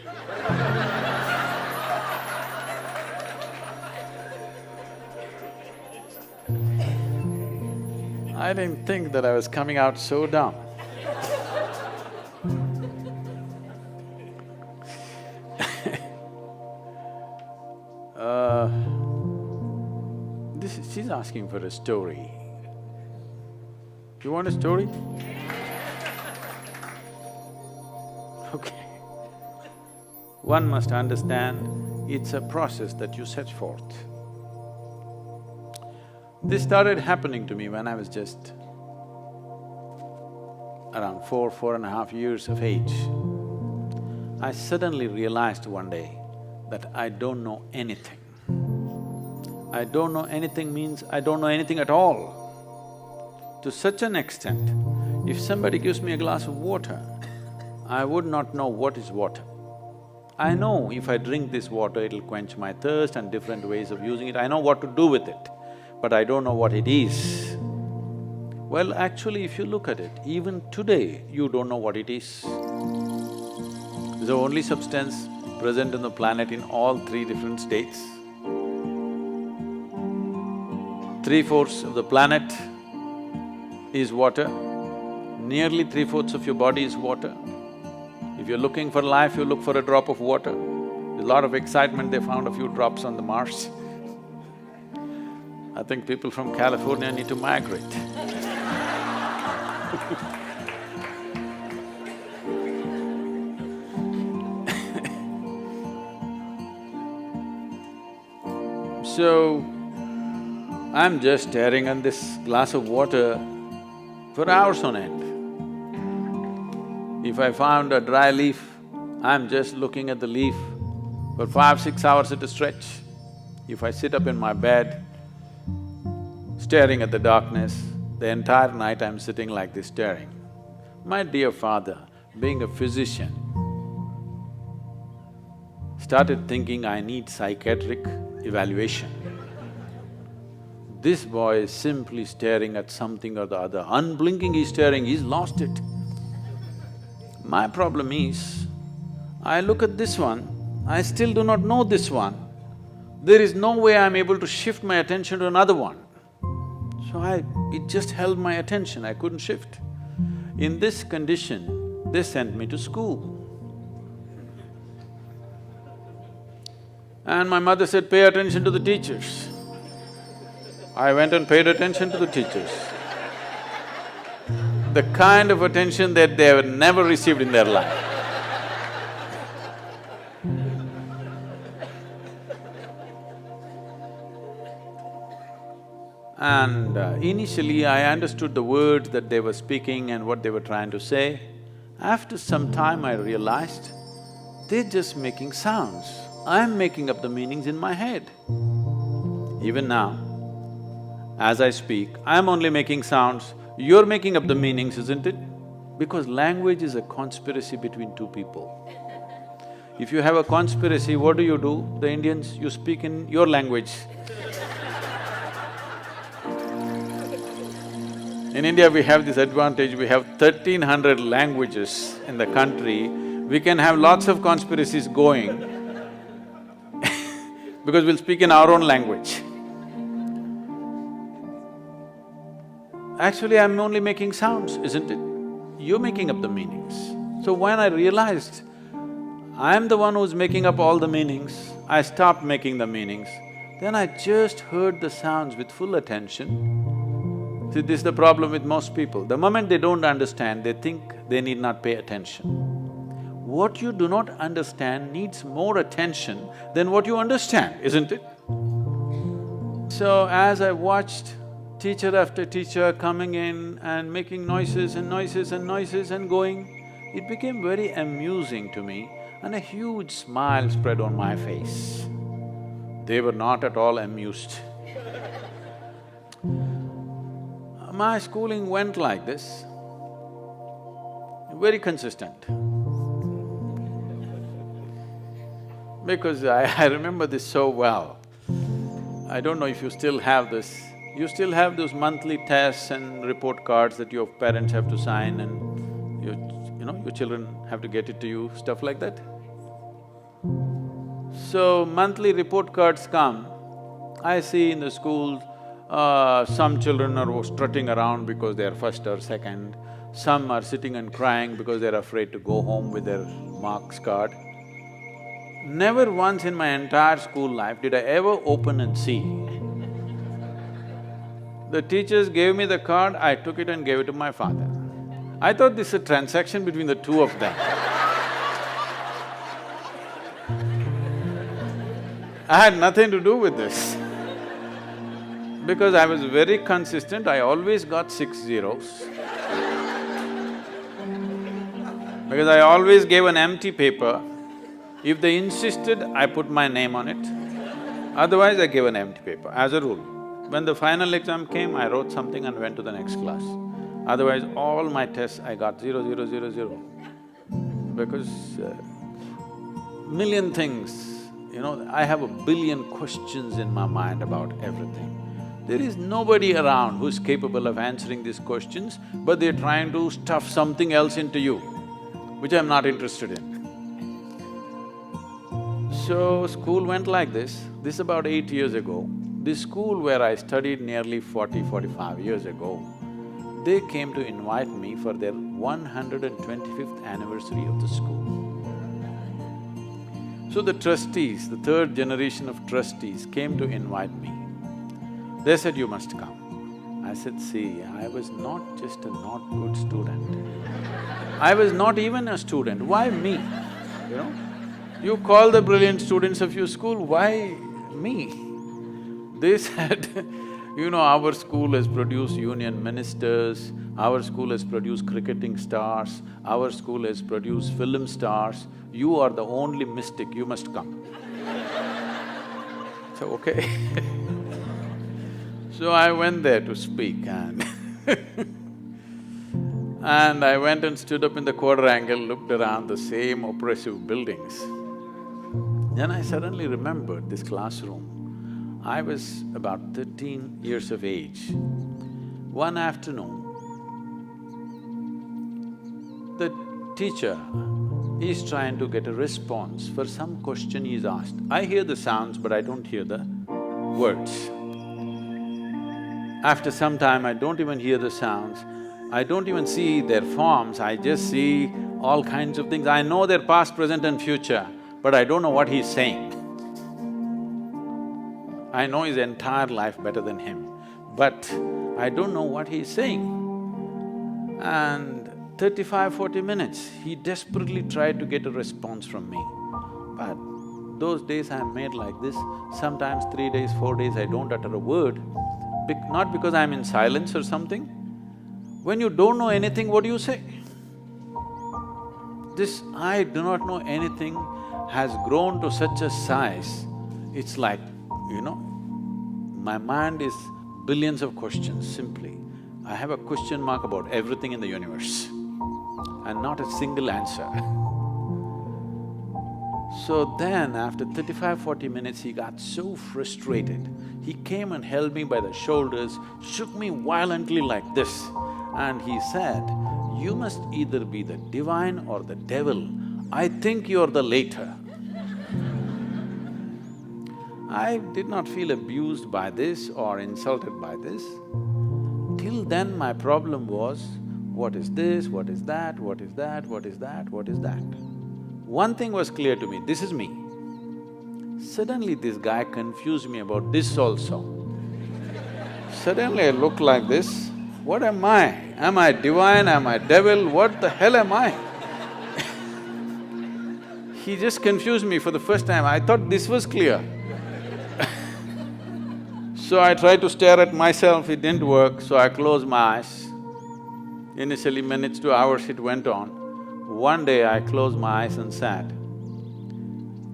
I didn't think that I was coming out so dumb. She's asking for a story. You want a story? Okay. One must understand, it's a process that you set forth. This started happening to me when I was just around 4.5 years of age. I suddenly realized one day that I don't know anything. I don't know anything means I don't know anything at all. To such an extent, if somebody gives me a glass of water, I would not know what is water. I know if I drink this water, it'll quench my thirst and different ways of using it, I know what to do with it, but I don't know what it is. Well, actually, if you look at it, even today, you don't know what it is. It's the only substance present on the planet in all three different states. 3/4 of the planet is water, nearly 3/4 of your body is water. If you're looking for life, you look for a drop of water. There's a lot of excitement, they found a few drops on the Mars. I think people from California need to migrate. So, I'm just staring at this glass of water for hours on end. If I found a dry leaf, I'm just looking at the leaf for 5–6 hours at a stretch. If I sit up in my bed, staring at the darkness, the entire night I'm sitting like this staring. My dear father, being a physician, started thinking I need psychiatric evaluation. This boy is simply staring at something or the other, unblinking he's staring, he's lost it. My problem is, I look at this one, I still do not know this one. There is no way I'm able to shift my attention to another one. So it just held my attention, I couldn't shift. In this condition, they sent me to school. And my mother said, pay attention to the teachers. I went and paid attention to the teachers. The kind of attention that they have never received in their life. And initially I understood the words that they were speaking and what they were trying to say. After some time I realized, they're just making sounds. I'm making up the meanings in my head. Even now, as I speak, I'm only making sounds, you're making up the meanings, isn't it? Because language is a conspiracy between two people. If you have a conspiracy, what do? The Indians, you speak in your language. In India, we have this advantage, we have 1300 languages in the country, we can have lots of conspiracies going because we'll speak in our own language. Actually, I'm only making sounds, isn't it? You're making up the meanings. So when I realized I'm the one who's making up all the meanings, I stopped making the meanings. Then I just heard the sounds with full attention. See, this is the problem with most people. The moment they don't understand, they think they need not pay attention. What you do not understand needs more attention than what you understand, isn't it? So as I watched teacher after teacher coming in and making noises and noises and noises and going, it became very amusing to me and a huge smile spread on my face. They were not at all amused. My schooling went like this, very consistent. Because I remember this so well. I don't know if you still have this. You still have those monthly tests and report cards that your parents have to sign and your children have to get it to you, stuff like that. So, monthly report cards come, I see in the school, some children are strutting around because they are first or second, some are sitting and crying because they're afraid to go home with their marks card. Never once in my entire school life did I ever open and see. The teachers gave me the card, I took it and gave it to my father. I thought this is a transaction between the two of them. I had nothing to do with this. Because I was very consistent, I always got 6 zeros. Because I always gave an empty paper. If they insisted, I put my name on it. Otherwise, I gave an empty paper, as a rule. When the final exam came, I wrote something and went to the next class. Otherwise, all my tests I got 0, 0, 0, 0. Because million things, I have a billion questions in my mind about everything. There is nobody around who's capable of answering these questions, but they're trying to stuff something else into you, which I'm not interested in. So, school went like this. This is about 8 years ago. This school where I studied nearly 45 years ago, they came to invite me for their 125th anniversary of the school. So the trustees, the third generation of trustees came to invite me. They said, you must come. I said, see, I was not just a not good student. I was not even a student, why me? You call the brilliant students of your school, why me? They said, You know, our school has produced union ministers, our school has produced cricketing stars, our school has produced film stars. You are the only mystic, you must come. So, okay. So I went there to speak and and I went and stood up in the quadrangle, looked around the same oppressive buildings. Then I suddenly remembered this classroom. I was about 13 years of age. One afternoon, the teacher is trying to get a response for some question he's asked. I hear the sounds, but I don't hear the words. After some time, I don't even hear the sounds, I don't even see their forms, I just see all kinds of things. I know their past, present and future, but I don't know what he's saying. I know his entire life better than him, but I don't know what he's saying. And 35–40 minutes, he desperately tried to get a response from me. But those days I'm made like this, sometimes 3 days, 4 days I don't utter a word, not because I'm in silence or something. When you don't know anything, what do you say? This I do not know anything has grown to such a size, it's like, you know, my mind is billions of questions, simply. I have a question mark about everything in the universe and not a single answer. So then, after 35–40 minutes, he got so frustrated. He came and held me by the shoulders, shook me violently like this, and he said, "You must either be the divine or the devil. I think you're the latter." I did not feel abused by this or insulted by this. Till then, my problem was, what is this, what is that, what is that, what is that, what is that? One thing was clear to me, this is me. Suddenly this guy confused me about this also. Suddenly I look like this, what am I? Am I divine, am I devil, what the hell am I? He just confused me for the first time, I thought this was clear. So I tried to stare at myself, it didn't work, so I closed my eyes. Initially minutes to hours it went on. One day I closed my eyes and sat.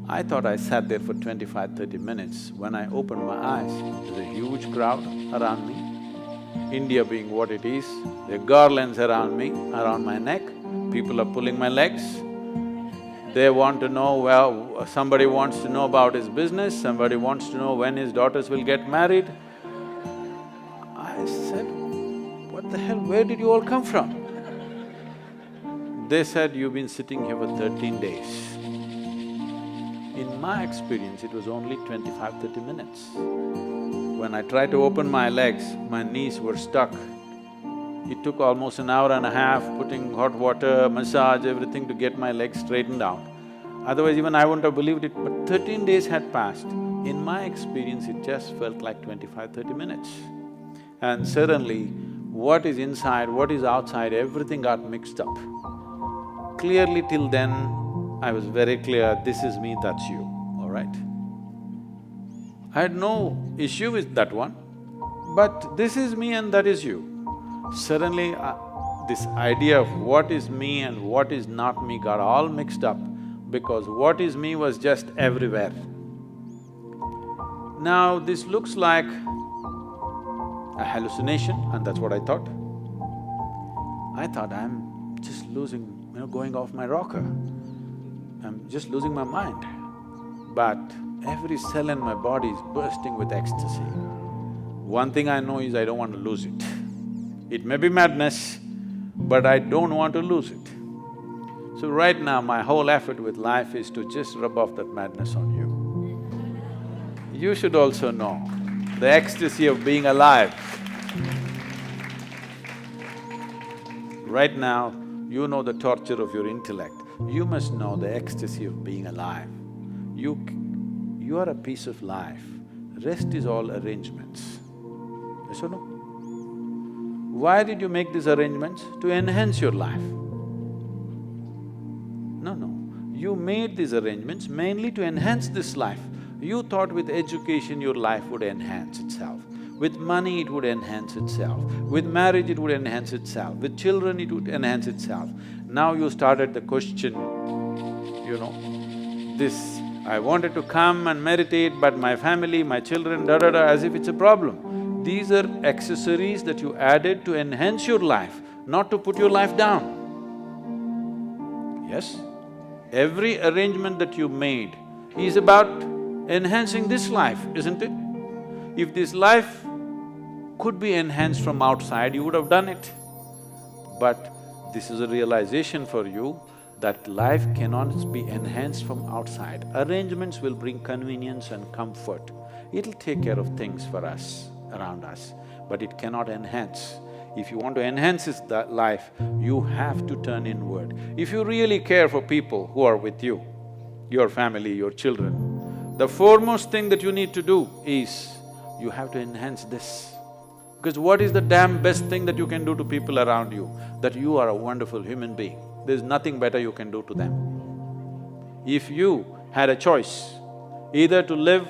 I thought I sat there for 25–30 minutes. When I opened my eyes, there's a huge crowd around me. India being what it is, there are garlands around me, around my neck, people are pulling my legs. They want to know, well, somebody wants to know about his business, somebody wants to know when his daughters will get married. I said, what the hell, where did you all come from? They said, you've been sitting here for 13 days. In my experience, it was only 25–30 minutes. When I tried to open my legs, my knees were stuck. It took almost an hour and a half, putting hot water, massage, everything to get my legs straightened out. Otherwise even I wouldn't have believed it, but 13 days had passed. In my experience, it just felt like 25–30 minutes. And suddenly, what is inside, what is outside, everything got mixed up. Clearly till then, I was very clear, this is me, that's you, all right? I had no issue with that one, but this is me and that is you. Suddenly, this idea of what is me and what is not me got all mixed up because what is me was just everywhere. Now, this looks like a hallucination and that's what I thought. I thought I'm just losing, going off my rocker. I'm just losing my mind. But every cell in my body is bursting with ecstasy. One thing I know is I don't want to lose it. It may be madness, but I don't want to lose it. So right now, my whole effort with life is to just rub off that madness on you. You should also know the ecstasy of being alive. Right now, you know the torture of your intellect. You must know the ecstasy of being alive. You are a piece of life. Rest is all arrangements. Yes or no? Why did you make these arrangements? To enhance your life. No. You made these arrangements mainly to enhance this life. You thought with education your life would enhance itself. With money, it would enhance itself. With marriage, it would enhance itself. With children, it would enhance itself. Now you started the question, this, I wanted to come and meditate, but my family, my children, da-da-da, as if it's a problem. These are accessories that you added to enhance your life, not to put your life down. Yes? Every arrangement that you made is about enhancing this life, isn't it? If this life could be enhanced from outside, you would have done it. But this is a realization for you that life cannot be enhanced from outside. Arrangements will bring convenience and comfort. It'll take care of things for us, around us, but it cannot enhance. If you want to enhance that life, you have to turn inward. If you really care for people who are with you, your family, your children, the foremost thing that you need to do is, you have to enhance this. Because what is the damn best thing that you can do to people around you? That you are a wonderful human being. There's nothing better you can do to them. If you had a choice, either to live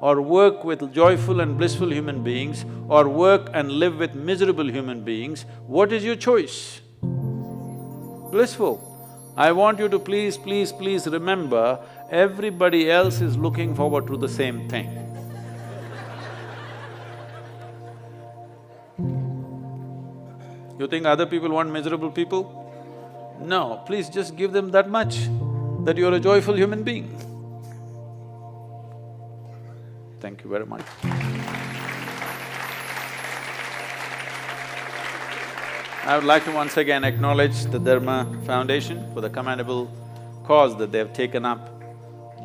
or work with joyful and blissful human beings, or work and live with miserable human beings, what is your choice? Blissful. I want you to please remember, everybody else is looking forward to the same thing. You think other people want miserable people? No, please just give them that much, that you're a joyful human being. Thank you very much. I would like to once again acknowledge the Dharma Foundation for the commendable cause that they have taken up.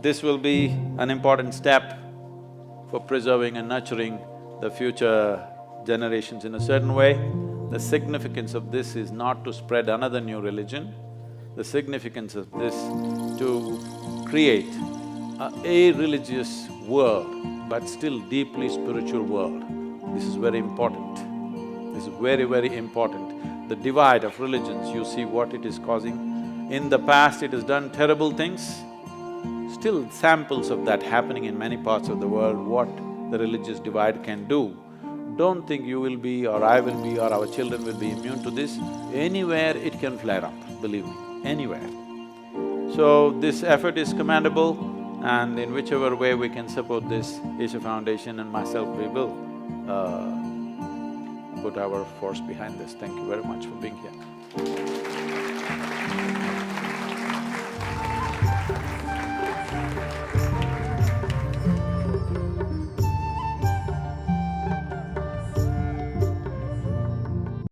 This will be an important step for preserving and nurturing the future generations in a certain way. The significance of this is not to spread another new religion. The significance of this to create a religious world, but still deeply spiritual world. This is very important. This is very, very important. The divide of religions, you see what it is causing. In the past, it has done terrible things. Still samples of that happening in many parts of the world, what the religious divide can do. Don't think you will be, or I will be, or our children will be immune to this. Anywhere it can flare up, believe me, anywhere. So this effort is commendable, and in whichever way we can support this, Isha Foundation and myself, we will put our force behind this. Thank you very much for being here.